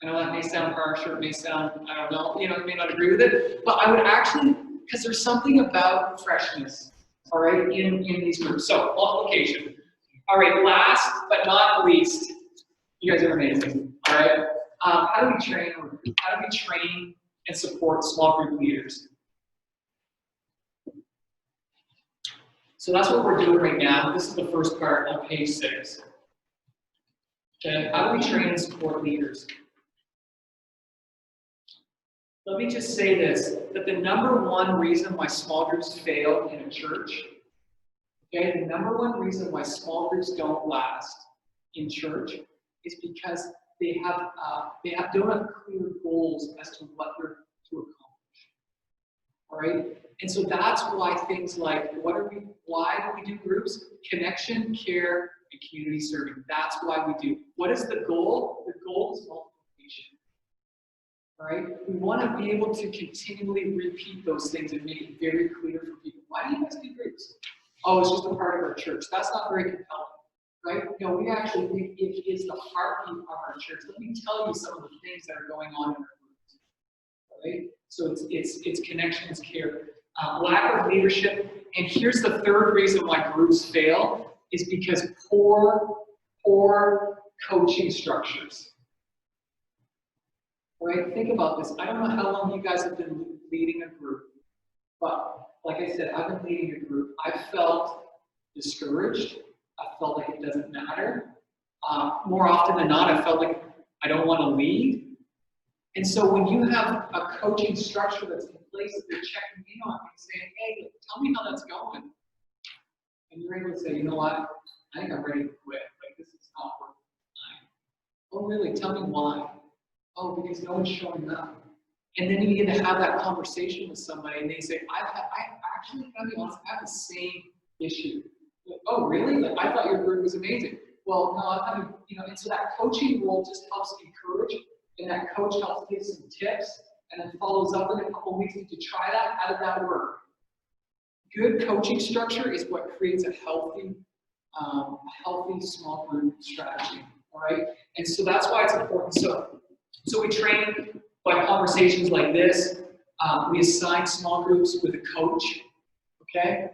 I know that may sound harsh or it may sound, I don't know, you may not agree with it, but I would actually, because there's something about freshness, all right, in these groups. So, multiplication. All right, last but not least, you guys are amazing, all right? How do we train and support small group leaders? So that's what we're doing right now. This is the first part on page 6. Okay, how do we train and support leaders? Let me just say this, that the number one reason why small groups fail in a church, okay, the number one reason why small groups don't last in church is because they don't have clear goals as to what they're to accomplish. All right? And so that's why things like, why do we do groups? Connection, care, and community serving. That's why we do. What is the goal? The goal is multiplication. All right? We want to be able to continually repeat those things and make it very clear for people. Why do you guys do groups? Oh, it's just a part of our church. That's not very compelling. Right? No, we actually think it is the heartbeat of our church. Let me tell you some of the things that are going on in our groups. Right? So it's connection, it's care. Lack of leadership. And here's the third reason why groups fail is because poor coaching structures. Right? Think about this. I don't know how long you guys have been leading a group, but like I said, I've been leading a group. I felt discouraged. I felt like it doesn't matter. More often than not, I felt like I don't want to lead. And so when you have a coaching structure that's in place that they're checking in on and saying, hey, tell me how that's going. And you're able to say, you know what, I think I'm ready to quit. Like, this is not working. Oh, really? Tell me why. Oh, because no one's showing up. And then you need to have that conversation with somebody and they say, I actually, gotta be honest, I have the same issue. Like, oh, really? Like, I thought your group was amazing. Well, no, I haven't, and so that coaching role just helps encourage, and that coach helps give some tips, and then follows up in a couple weeks to try that. How did that work? Good coaching structure is what creates a healthy small group strategy, all right? And so that's why it's important. So we train by conversations like this. We assign small groups with a coach, okay?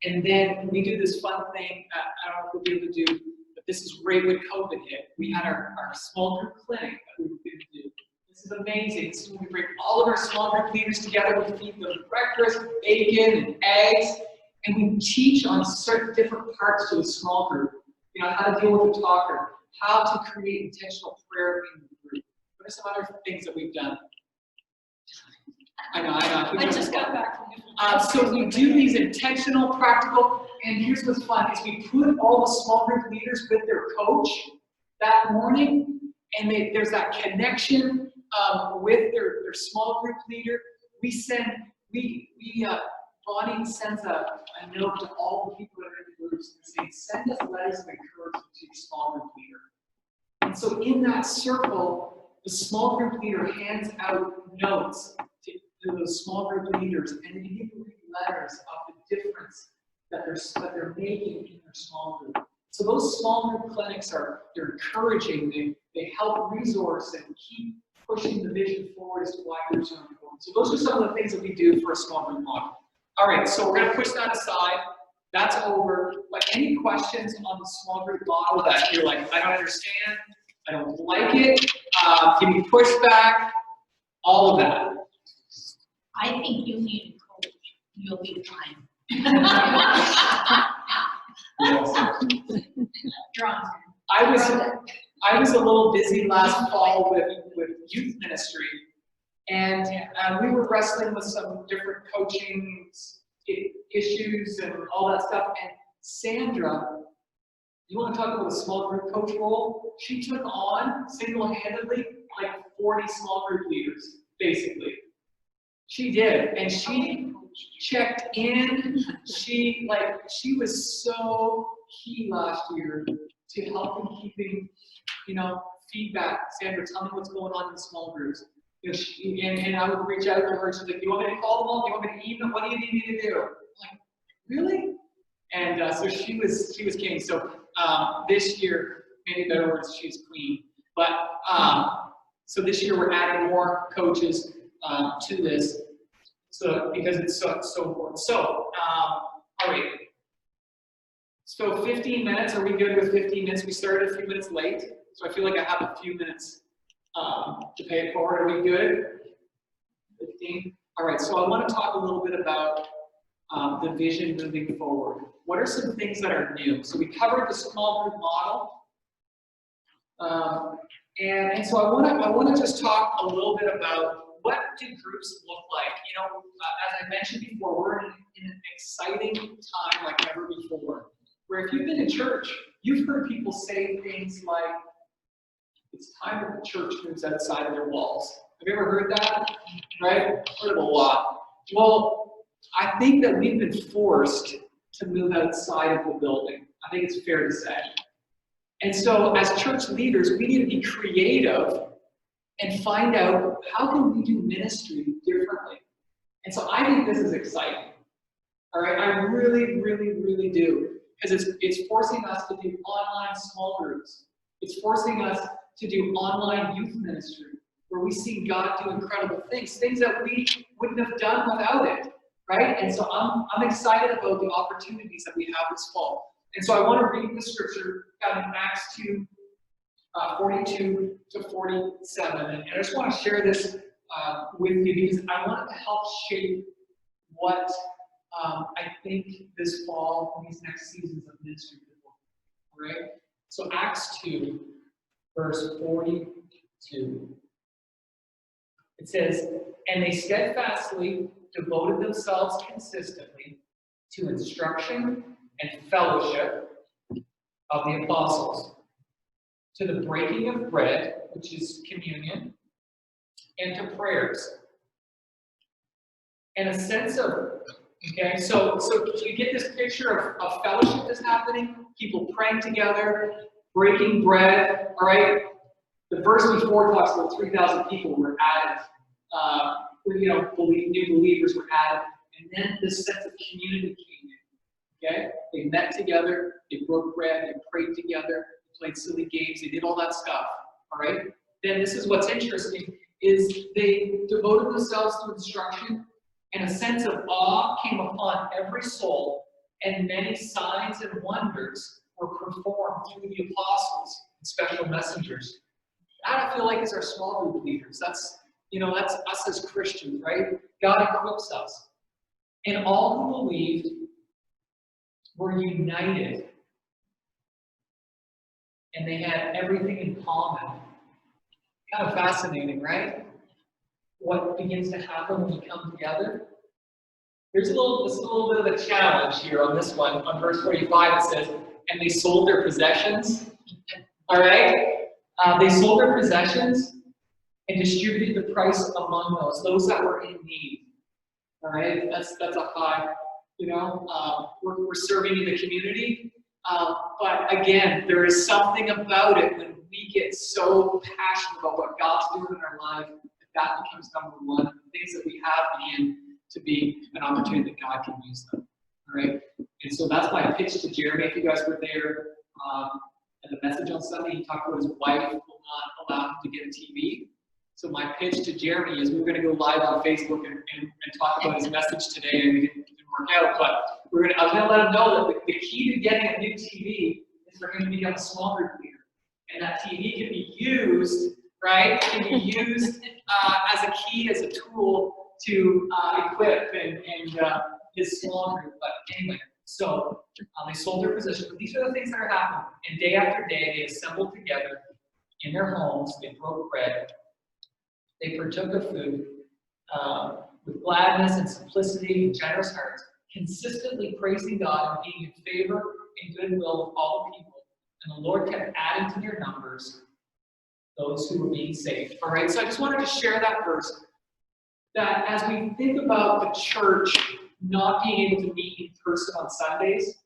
And then we do this fun thing, I don't know if we'll be able to do, but this is right when COVID hit. We had our small group clinic that we were going to do. This is amazing. This is when we bring all of our small group leaders together. We feed them breakfast, bacon, and eggs, and we teach on certain different parts to the small group. How to deal with a talker, how to create intentional prayer in the group. What are some other things that we've done? I know. I just got back from so we do these intentional, practical, and here's what's fun, is we put all the small group leaders with their coach that morning, and there's that connection with their small group leader. Bonnie sends a note to all the people that are in the groups and saying, send us letters of encouragement to your small group leader. And so in that circle, the small group leader hands out notes to those small group leaders, and they give you letters of the difference that they're making in their small group. So those small group clinics they're encouraging, they help resource and keep pushing the vision forward as to why groups are important. So those are some of the things that we do for a small group model. All right, so we're going to push that aside. That's over. But any questions on the small group model that you're like, I don't understand, I don't like it, give me pushback, all of that. I think you need a coach. You'll be fine. Drunk. I was a little busy last fall with youth ministry, and we were wrestling with some different coaching issues and all that stuff. And Sandra You want to talk about a small group coach role? She took on single-handedly like 40 small group leaders, basically. She did, and she checked in. She was so key last year to helping keeping, feedback. Sandra, tell me what's going on in the small groups. And I would reach out to her. She's like, "Do you want me to call them all? Do you want me to email? What do you need me to do?" I'm like, really? And so she was king. So this year, maybe better words, she's queen. But so this year we're adding more coaches to this, so because it's so important. So all right. So 15 minutes. Are we good with 15 minutes? We started a few minutes late, so I feel like I have a few minutes to pay it forward. Are we good? 15. All right. So I want to talk a little bit about the vision moving forward. What are some things that are new? So we covered the small group model, and so I want to just talk a little bit about what do groups look like. As I mentioned before, we're in an exciting time like never before. Where if you've been in church, you've heard people say things like, "It's time that the church moves outside of their walls." Have you ever heard that? Right? Heard it a lot. Well, I think that we've been forced to move outside of the building. I think it's fair to say. And so as church leaders, we need to be creative and find out how can we do ministry differently. And so I think this is exciting. All right, I really, really, really do. Because it's forcing us to do online small groups. It's forcing us to do online youth ministry, where we see God do incredible things that we wouldn't have done without it. Right? And so I'm excited about the opportunities that we have this fall. And so I want to read the scripture found in Acts 2, 42 to 47. And I just want to share this with you because I want it to help shape what I think this fall and these next seasons of ministry will be. All right? So Acts 2, verse 42. It says, "And they steadfastly devoted themselves consistently to instruction and fellowship of the apostles, to the breaking of bread," which is communion, "and to prayers." And a sense of, okay, so you get this picture of fellowship that's happening, people praying together, breaking bread, all right? The verse before talks about 3,000 people were added. New believers were added, and then this sense of community came in. Okay, they met together, they broke bread, they prayed together, they played silly games, they did all that stuff. All right. Then this is what's interesting: is they devoted themselves to instruction, and a sense of awe came upon every soul, and many signs and wonders were performed through the apostles and special messengers. I feel like it's our small group leaders. That's us as Christians, right? God equips us. And all who believed were united. And they had everything in common. Kind of fascinating, right? What begins to happen when we come together. There's a little bit of a challenge here on this one. On verse 45 it says, "And they sold their possessions." All right? They sold their possessions and distributed the price among those that were in need. All right, that's a high, we're serving in the community. But again, there is something about it when we get so passionate about what God's doing in our life, that becomes number one. The things that we have begin to be an opportunity that God can use them. All right, and so that's my pitch to Jeremy. If you guys were there at the message on Sunday, he talked about his wife will not allow him to get a TV. So my pitch to Jeremy is we're going to go live on Facebook and talk about his message today, and it didn't work out, but I was going to let him know that the key to getting a new TV is for him to become a small group leader. And that TV can be used, right? It can be used as a key, as a tool to equip and his small group. But anyway, so they sold their position. But these are the things that are happening. And day after day, they assembled together in their homes. They broke bread. They partook of food with gladness and simplicity and generous hearts, consistently praising God and being in favor and goodwill of all the people. and the Lord kept adding to their numbers those who were being saved. All right, so I just wanted to share that verse, that as we think about the church not being able to meet in person on Sundays,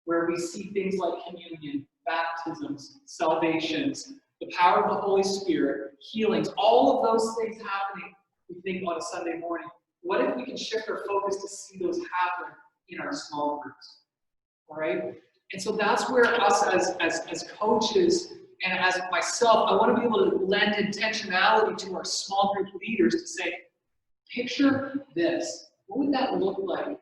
where we see things like communion, baptisms, salvations, the power of the Holy Spirit, healings, all of those things happening, we think on a Sunday morning. What if we can shift our focus to see those happen in our small groups? All right? And so that's where us as coaches and as myself, I want to be able to lend intentionality to our small group leaders to say, picture this. What would that look like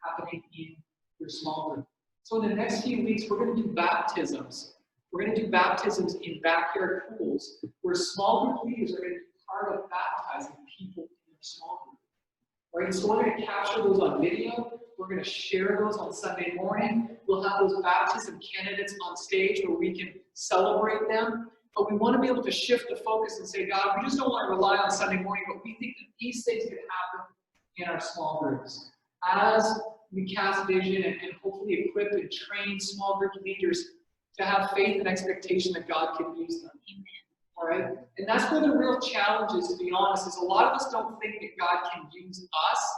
happening in your small group? So in the next few weeks, we're going to do baptisms. We're going to do baptisms in backyard pools, where small group leaders are going to be part of baptizing people in their small group. Right? So we're going to capture those on video. We're going to share those on Sunday morning. We'll have those baptism candidates on stage where we can celebrate them. But we want to be able to shift the focus and say, God, we just don't want to rely on Sunday morning, but we think that these things can happen in our small groups. As we cast vision and hopefully equip and train small group leaders to have faith and expectation that God can use them. Amen. All right? And that's where the real challenge is, to be honest, is a lot of us don't think that God can use us.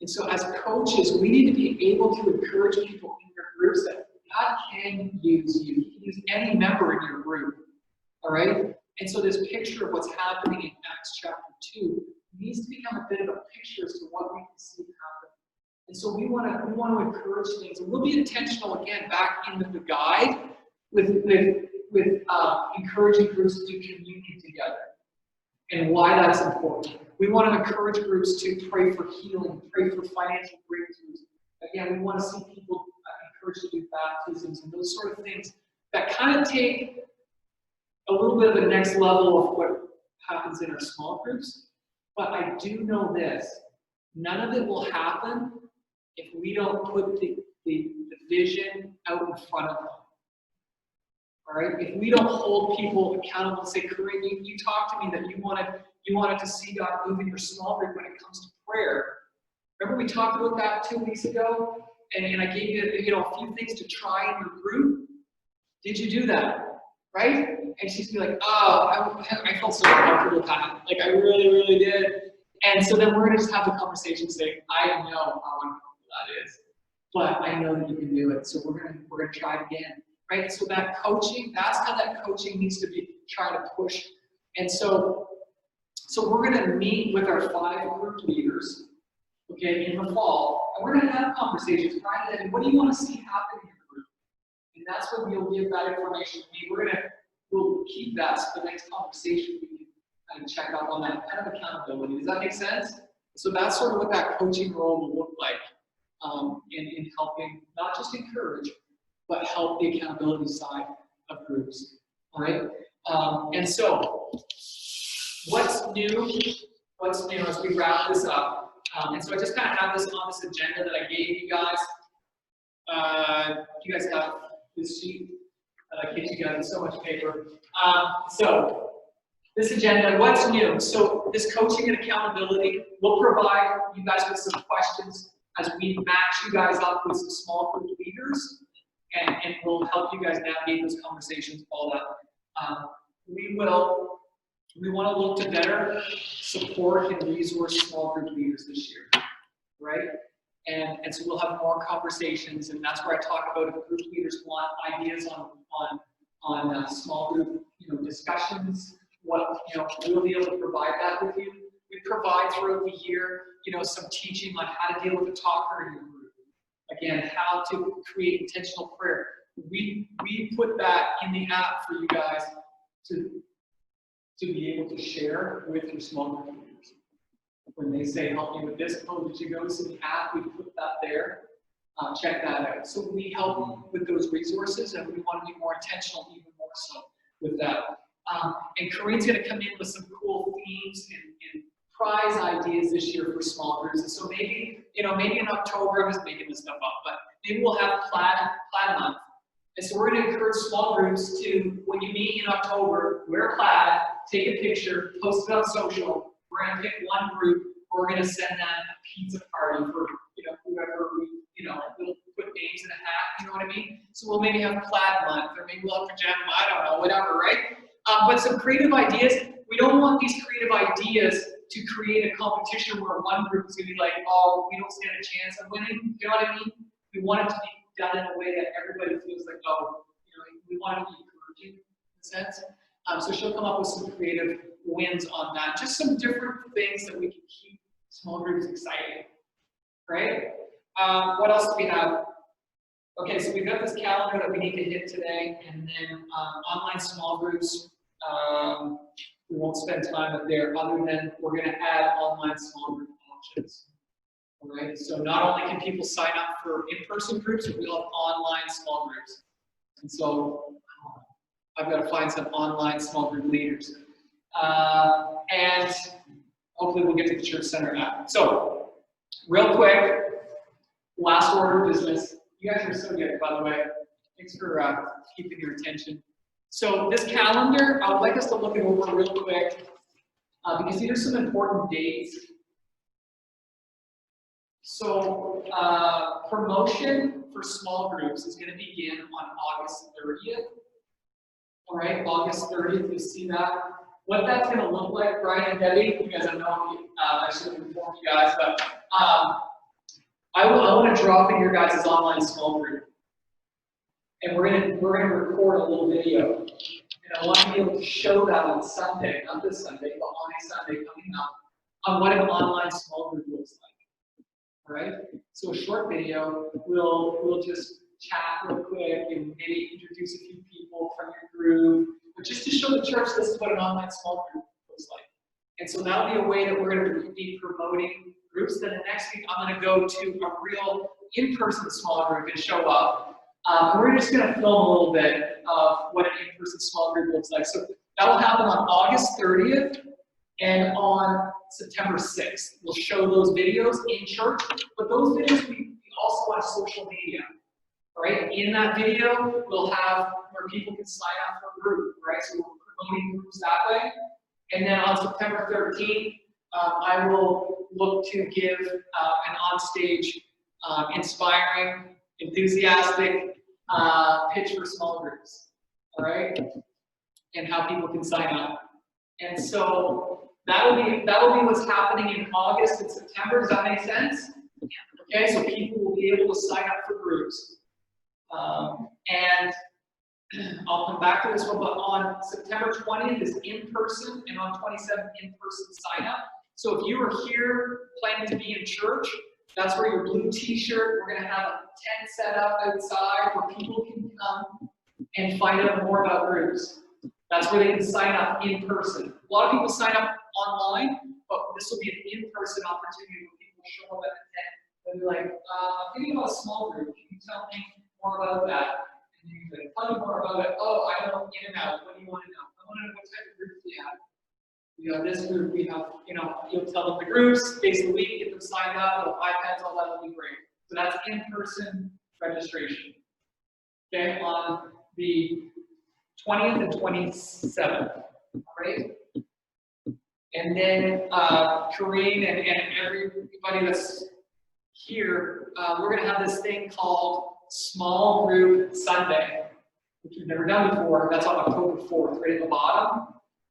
And so as coaches, we need to be able to encourage people in your groups that God can use you. He can use any member in your group. All right? And so this picture of what's happening in Acts chapter 2 needs to become a bit of a picture as to what we can see happen. And so we want to encourage things. And we'll be intentional again back in the guide with encouraging groups to do communion together and why that's important. We want to encourage groups to pray for healing, pray for financial breakthroughs. Again, we want to see people encouraged to do baptisms and those sort of things that kind of take a little bit of the next level of what happens in our small groups. But I do know this, none of it will happen if we don't put the vision out in front of them. All right? If we don't hold people accountable and say, Corinne, you talked to me that you wanted to see God move in your small group when it comes to prayer. Remember we talked about that 2 weeks ago? And I gave you a few things to try in your group. Did you do that? Right? And she's gonna be like, oh, I felt so uncomfortable with that. Like I really, really did. And so then we're gonna just have the conversation saying, I know how uncomfortable that is, but I know that you can do it. So we're gonna try it again. Right? So that coaching, that's how that coaching needs to be trying to push. And so we're gonna meet with our 5 group leaders, okay, in the fall, and we're gonna have conversations prior to that. And what do you want to see happen in your group? And that's when we'll give that information. We'll keep that so the next conversation we can kind of check up on that kind of accountability. Does that make sense? So that's sort of what that coaching role will look like in helping not just encourage, but help the accountability side of groups. All right. And so, what's new? What's new as we wrap this up? And so I just kind of have this on this agenda that I gave you guys. You guys have this sheet. I kid you guys, so much paper. So this agenda, what's new? So this coaching and accountability will provide you guys with some questions as we match you guys up with some small group leaders, and we'll help you guys navigate those conversations, all that. We want to look to better support and resource small group leaders this year, right? And so we'll have more conversations, and that's where I talk about if group leaders want ideas on small group, discussions. We'll be able to provide that with you. We provide throughout the year, some teaching on how to deal with a talker in your group. Again, how to create intentional prayer. We put that in the app for you guys to be able to share with your small group leaders. When they say, help me with this, did you go to the app? We put that there. Check that out. So we help them with those resources, and we want to be more intentional, even more so with that. And Corinne's going to come in with some cool themes and prize ideas this year for small groups. And so maybe in October, I'm just making this stuff up, but maybe we'll have plaid month. And so we're going to encourage small groups to, when you meet in October, wear plaid, take a picture, post it on social. We're going to pick one group. We're going to send them a pizza party for whoever we'll put names in a hat. You know what I mean? So we'll maybe have plaid month, or maybe we'll have pajama, I don't know, whatever, right? But some creative ideas. We don't want these creative ideas to create a competition where one group is gonna be like, oh, we don't stand a chance of winning, you know what I mean? We want it to be done in a way that everybody feels like, oh, you know, we want it to be encouraging in a sense. So she'll come up with some creative wins on that. Just some different things that we can keep small groups excited, right? What else do we have? Okay, so we've got this calendar that we need to hit today, and then online small groups. We won't spend time up there other than we're going to add online small group options. All right, so not only can people sign up for in-person groups, but we'll have online small groups. And so I've got to find some online small group leaders. And hopefully we'll get to the Church Center app. So, real quick, last order of business. You guys are so good, by the way. Thanks for keeping your attention. So this calendar, I would like us to look it over real quick because these are some important dates. So promotion for small groups is going to begin on August 30th. All right, August 30th, you see that. What that's going to look like, Brian and Debbie, because I know I should have informed you guys, but I want to drop in your guys' online small group. And we're gonna record a little video. And I want to be able to show that on Sunday, not this Sunday, but on a Sunday coming up, on what an online small group looks like. All right? So a short video, we'll just chat real quick and maybe introduce a few people from your group, but just to show the church this is what an online small group looks like. And so that'll be a way that we're going to be promoting groups. Then the next week, I'm going to go to a real in-person small group and show up. We're just going to film a little bit of what an in-person small group looks like. So that will happen on August 30th and on September 6th. We'll show those videos in church, but those videos we also on social media. Right? In that video, we'll have where people can sign up for a group, right? So we're promoting groups that way. And then on September 13th, I will look to give an onstage, inspiring, enthusiastic pitch for small groups, all right? And how people can sign up. And so that'll be what's happening in August and September. Does that make sense? Okay, so people will be able to sign up for groups. And I'll come back to this one, but on September 20th is in-person, and on 27th, in-person sign-up. So if you are here planning to be in church, that's where your blue t-shirt, we're going to have a tent set up outside where people can come and find out more about groups. That's where they can sign up in person. A lot of people sign up online, but this will be an in-person opportunity where people show up at the tent and be like, thinking about a small group, can you tell me more about that? And you can tell me more about it. Oh, I know in and out. What do you want to know? I want to know what type of groups we have. We have this group, we have, you'll tell them the groups, days of the week, get them signed up, little iPads, all that will be great. So that's in-person registration. Okay, on the 20th and 27th, all right? And then Corinne and everybody that's here, we're gonna have this thing called Small Group Sunday, which we've never done before. That's on October 4th, right at the bottom.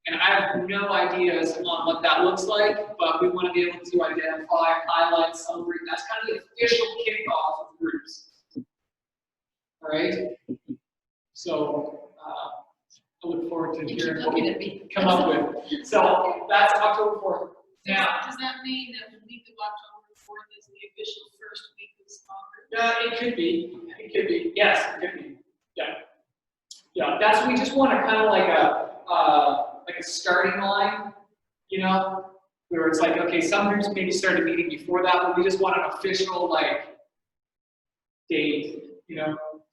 And I have no ideas on what that looks like, but we want to be able to identify, highlight, celebrate. That's kind of the official kickoff of groups. All right? So I look forward to hearing what we come up with. So that's October 4th. Now, Does that mean that the week of October 4th is the official first week of the small group? yeah, it could be. It could be. Yes, it could be. Yeah. Yeah, that's, we just want to kind of like a starting line, where it's like, okay, some groups maybe started meeting before that, but we just want an official date,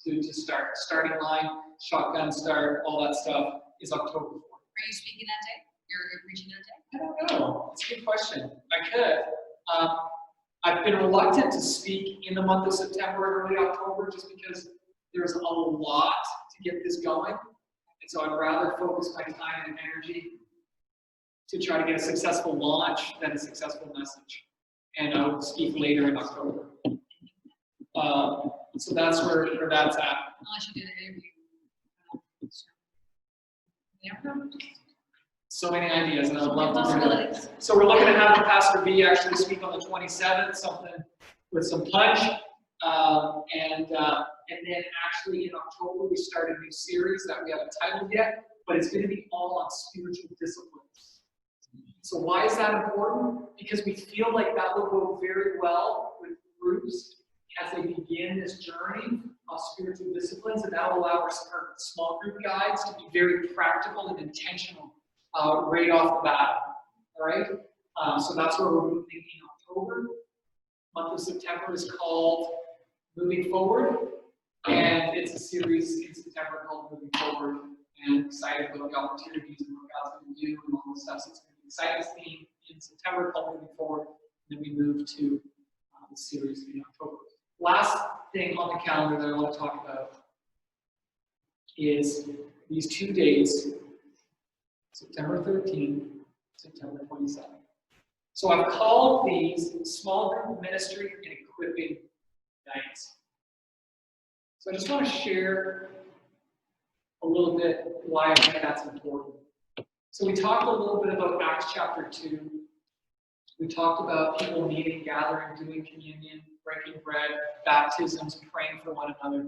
to start. Starting line, shotgun start, all that stuff is October 4th. Are you speaking that day? You're preaching that day? I don't know. That's a good question. I could. I've been reluctant to speak in the month of September and early October just because there's a lot to get this going. And so I'd rather focus my time and energy to try to get a successful launch than a successful message. And I will speak later in October. So that's where that's at. Unless you did an interview. Yeah. So many ideas, and I would love to do that. Possibilities. So we're looking to have the Pastor B actually speak on the 27th, something with some punch. And then actually in October, we start a new series that we haven't titled yet, but it's going to be all on spiritual disciplines. So why is that important? Because we feel like that will go very well with groups as they begin this journey of spiritual disciplines, and that will allow our small group guides to be very practical and intentional right off the bat. All right? So that's where we're moving in October. Month of September is called Moving Forward, and it's a series in September called Moving Forward, and I'm excited about the opportunities and what God's going to do and all the stuff. So it's going to be an exciting theme in September called Moving Forward, and then we move to the series in October. Last thing on the calendar that I want to talk about is these 2 days, September 13th, September 27th. So I've called these small group ministry and equipping nights. So I just want to share a little bit why I think that's important. So we talked a little bit about Acts chapter 2. We talked about people meeting, gathering, doing communion, breaking bread, baptisms, praying for one another.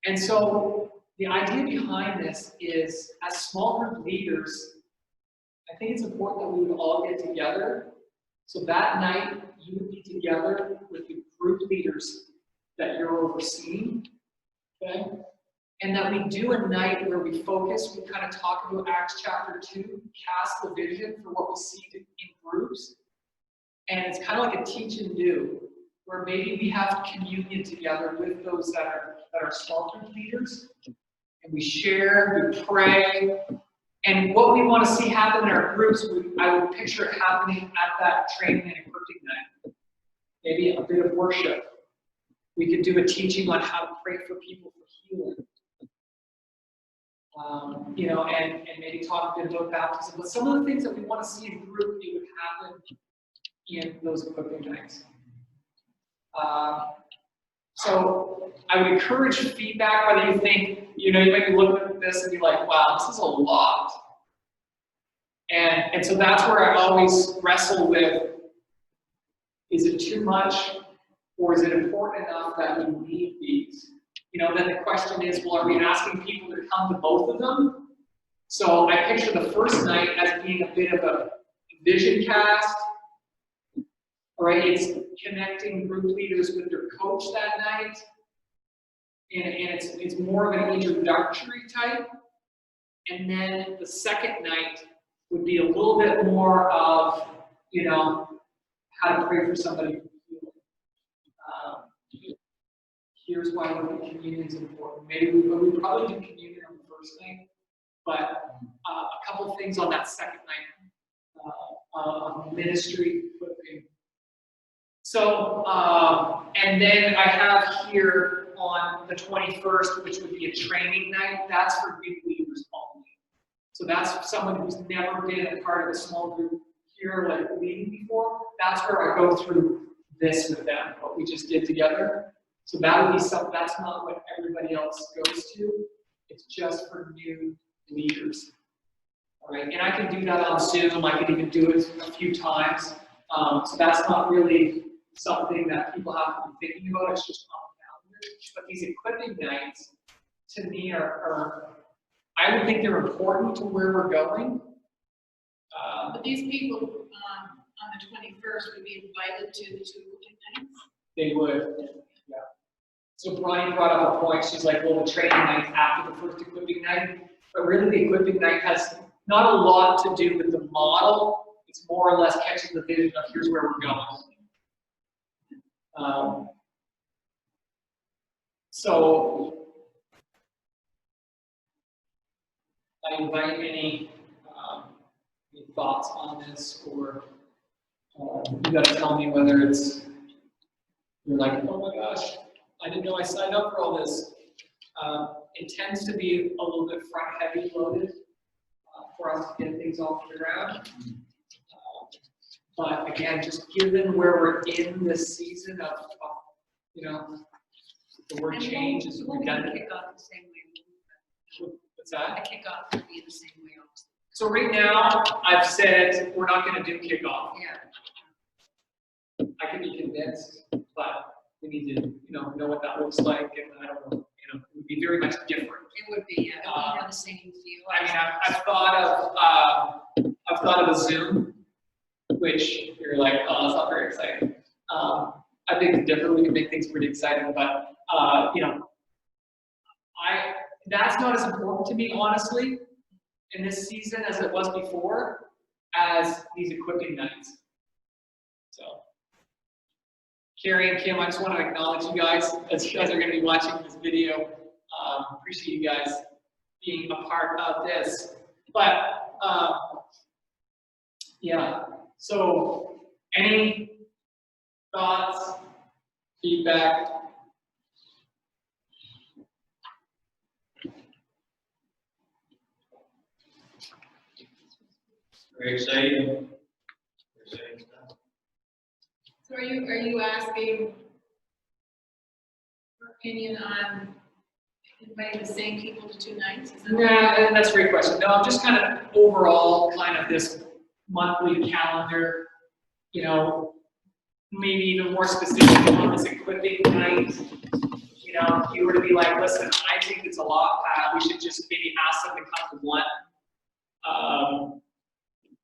And so the idea behind this is, as small group leaders, I think it's important that we would all get together. So that night, you would be together with the group leaders that you're overseeing, okay? And that we do a night where we focus, we kind of talk about Acts chapter 2, cast the vision for what we see in groups. And it's kind of like a teach and do, where maybe we have communion together with those that are small group leaders. And we share, we pray. And what we want to see happen in our groups, I would picture it happening at that training and equipping night. Maybe a bit of worship. We could do a teaching on how to pray for people for healing. And maybe talk a bit about baptism. But some of the things that we want to see in group, it would happen in those equipping nights. So I would encourage feedback, whether you think, you might be looking at this and be like, wow, this is a lot. And so that's where I always wrestle with, is it too much, or is it important enough that we need these? Then the question is, well, are we asking people to come to both of them? So I picture the first night as being a bit of a vision cast. All right, it's connecting group leaders with their coach that night. And it's more of an introductory type. And then the second night would be a little bit more of, how to pray for somebody. Here's why communion is important. Maybe we probably do communion on the first night, but a couple of things on that second night, ministry, equipping. So, and then I have here on the 21st, which would be a training night. That's for new leaders only. So that's someone who's never been a part of a small group here, like leading before. That's where I go through this with them, what we just did together. So that would be something, that's not what everybody else goes to. It's just for new leaders. All right, and I can do that on Zoom. I can even do it a few times. So that's not really something that people have to be thinking about. It's just on the calendar. But these equipping nights, to me, are I would think they're important to where we're going. But these people on the 21st would be invited to the 2 equipping nights? They would, yeah. So Brian brought up a point. She's like, well, the training night after the first equipping night. But really, the equipping night has not a lot to do with the model. It's more or less catching the vision of here's where we're going. So I invite any thoughts on this, or you got to tell me whether it's you're like, oh my gosh, I didn't know I signed up for all this. It tends to be a little bit front heavy loaded for us to get things off the ground. But again, just given where we're in this season of the word change is redundant. Kick off the same way. What's that? The kickoff would be the same way also. So right now, I've said we're not gonna do kickoff. Yeah. I can be convinced, but we need to, know what that looks like, and I don't know, it would be very much different. It would be, yeah, it would have the same feel. I mean, I've thought of a Zoom, which you're like, oh, that's not very exciting. I think definitely we can make things pretty exciting, but that's not as important to me, honestly, in this season as it was before, as these equipping nights. So, Carrie and Kim, I just want to acknowledge you guys as you guys are going to be watching this video. Appreciate you guys being a part of this. But yeah, so any thoughts, feedback? Very exciting. Very exciting stuff. So are you asking your opinion on inviting the same people to 2 nights? Is that Yeah, that's a great question. No, I'm just kind of overall kind of this monthly calendar, maybe even more specific on this equipping night. If you were to be like, listen, I think it's a lot, Pat, we should just maybe ask them to come to one.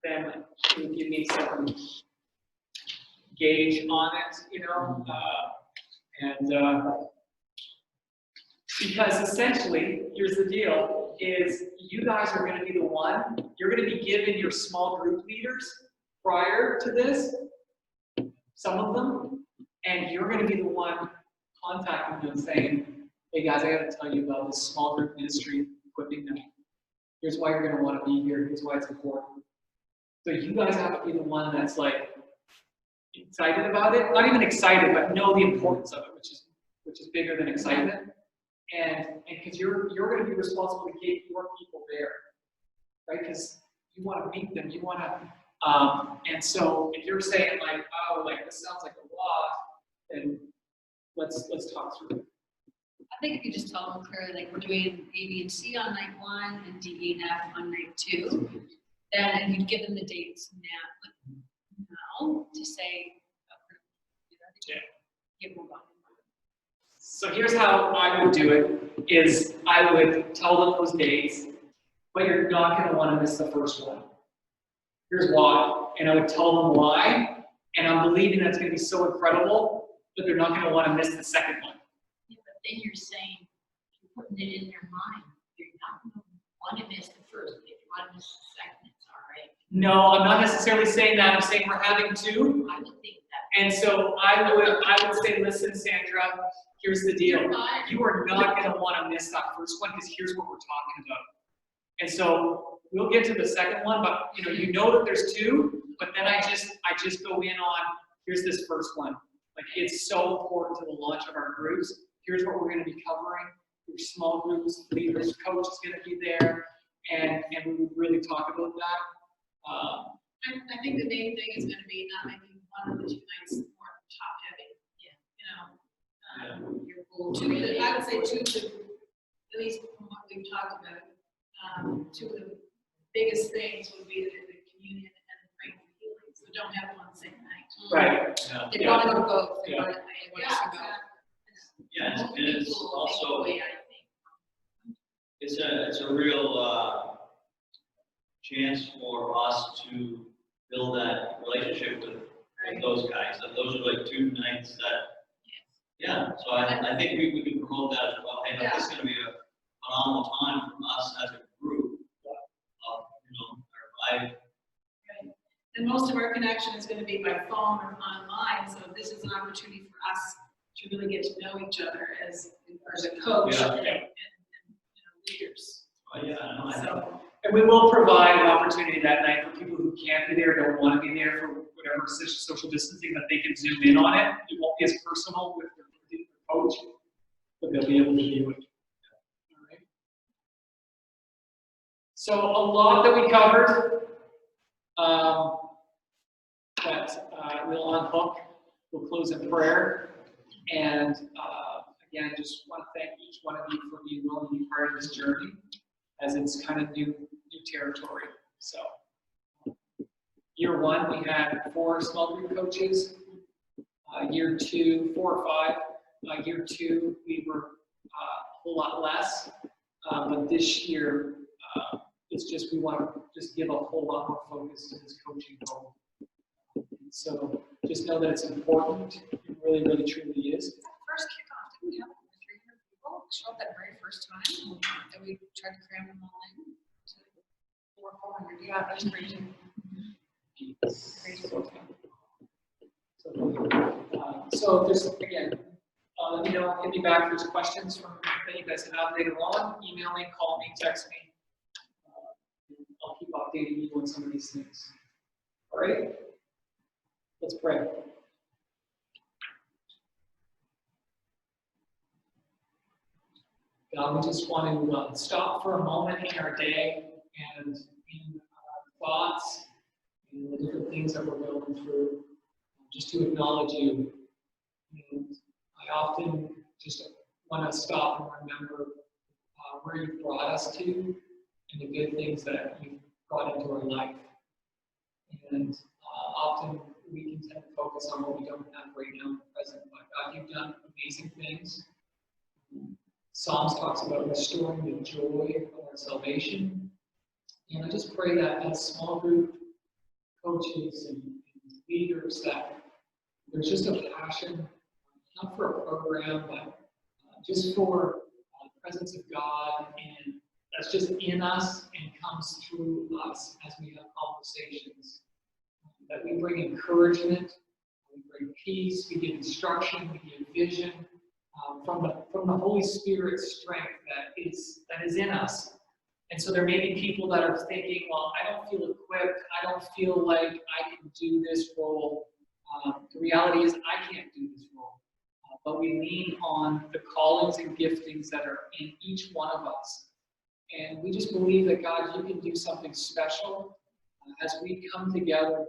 Then it would give me some gauge on it, because essentially, here's the deal, is you guys are gonna be the one, you're gonna be given your small group leaders prior to this, some of them, and you're gonna be the one contacting them saying, hey guys, I gotta tell you about this small group ministry equipping night. Here's why you're gonna wanna be here, here's why it's important. So you guys have to be the one that's like excited about it, not even excited, but know the importance of it, which is bigger than excitement. And because you're going to be responsible to get your people there, right? Because you want to meet them, you want to, and so if you're saying like, oh, like this sounds like a lot, then let's talk through it. I think if you just tell them clearly, like we're doing A, B, and C on night 1 and D, E, and F on night 2, then you give them the dates now to say, Yeah. give them one. So here's how I would do it, is I would tell them those dates, but you're not going to want to miss the first one. Here's why. And I would tell them why, and I'm believing that's going to be so incredible that they're not going to want to miss the second one. Yeah, but then you're saying, you're putting it in their mind, you're not going to want to miss the first, if you want to miss the second, it's all right. No, I'm not necessarily saying that. I'm saying we're having 2. I would think that. And so I would say, listen, Sandra, here's the deal. You are not going to want to miss that first one because here's what we're talking about. And so we'll get to the second one, but you know that there's 2, but then I just go in on, here's this first one. Like it's so important to the launch of our groups. Here's what we're going to be covering. Your small groups, leaders, coach is going to be there, and we would really talk about that. I think the main thing is gonna be not making one of the 2 nights more top heavy. Yeah. Your goal Two, I would say 2 to, at least from what we've talked about, 2 of the biggest things would be the communion and the praying for healing, so don't have them on the same night. Right. They want to go both. They Yeah. want to see both. Yeah, and it's also, Way, I think. it's a real chance for us to build that relationship with those guys. And those are like 2 nights that, yeah, so I think we can promote that as well. Hey, this is going to be a phenomenal time for us as a group of, our 5. And most of our connection is gonna be by phone or online, so this is an opportunity for us to really get to know each other as a coach Yeah. and leaders. Oh, yeah, I know. I think So, And we will provide an opportunity that night for people who can't be there, don't want to be there for whatever social distancing, that they can zoom in on it. It won't be as personal with the coach, but they'll be able to do it. All right. So a lot that we covered, but we'll unhook, we'll close in prayer, and again, just want to thank each one of you for being willing to be part of this journey, as it's kind of new territory. So, year one, we had 4 small group coaches. Year 2, 4 or 5. Year 2, we were a whole lot less. But this year, it's just we want to just give a whole lot more focus to this coaching goal. So just know that it's important. It really, really, truly is. First kickoff, didn't we have over 300 people show up that very first time? And we tried to cram them all in to 400. Yeah, that's crazy. So if there's, again, let me know, hit me back if there's questions from that you guys have later on. Email me, call me, text me. I'll keep updating you on some of these things. All right? Let's pray. God, we just want to stop for a moment in our day and in our thoughts and the different things that we're going through, just to acknowledge you. And I often just want to stop and remember where you've brought us to and the good things that you've brought into our life. And often we can tend to focus on what we don't have right now in the present. But God, you've done amazing things. Psalms talks about restoring the joy of our salvation. And I just pray that as small group coaches and leaders, that there's just a passion, not for a program, but just for the presence of God, and that's just in us and comes through us as we have conversations. That we bring encouragement, we bring peace, we give instruction, we give vision from the Holy Spirit's strength that is in us. And so there may be people that are thinking, well, I don't feel equipped, I don't feel like I can do this role. The reality is I can't do this role. But we lean on the callings and giftings that are in each one of us. And we just believe that, God, you can do something special as we come together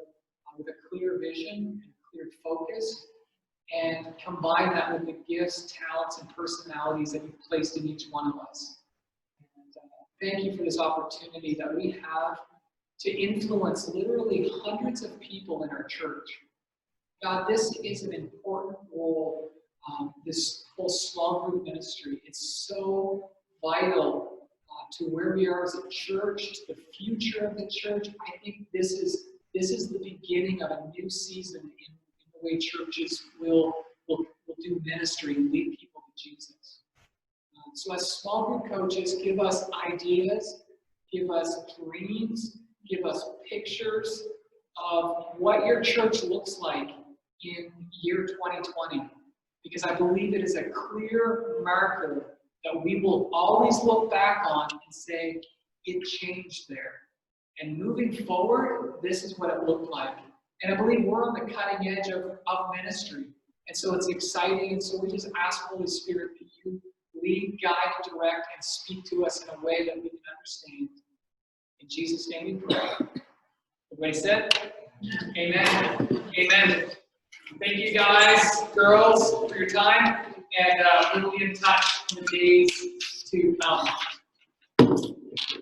with a clear vision and clear focus, and combine that with the gifts, talents, and personalities that you've placed in each one of us. And thank you for this opportunity that we have to influence literally hundreds of people in our church. God, this is an important role, this whole small group ministry. It's so vital to where we are as a church, to the future of the church. I think this is the beginning of a new season in the way churches will do ministry and lead people to Jesus. So as small group coaches, give us ideas, give us dreams, give us pictures of what your church looks like in year 2020. Because I believe it is a clear marker that we will always look back on and say, it changed there. And moving forward, this is what it looked like. And I believe we're on the cutting edge of ministry. And so it's exciting. And so we just ask Holy Spirit that you lead, guide, direct, and speak to us in a way that we can understand. In Jesus' name we pray. Everybody said? Amen. Amen. Thank you guys, girls, for your time. And we'll be in touch in the days to come.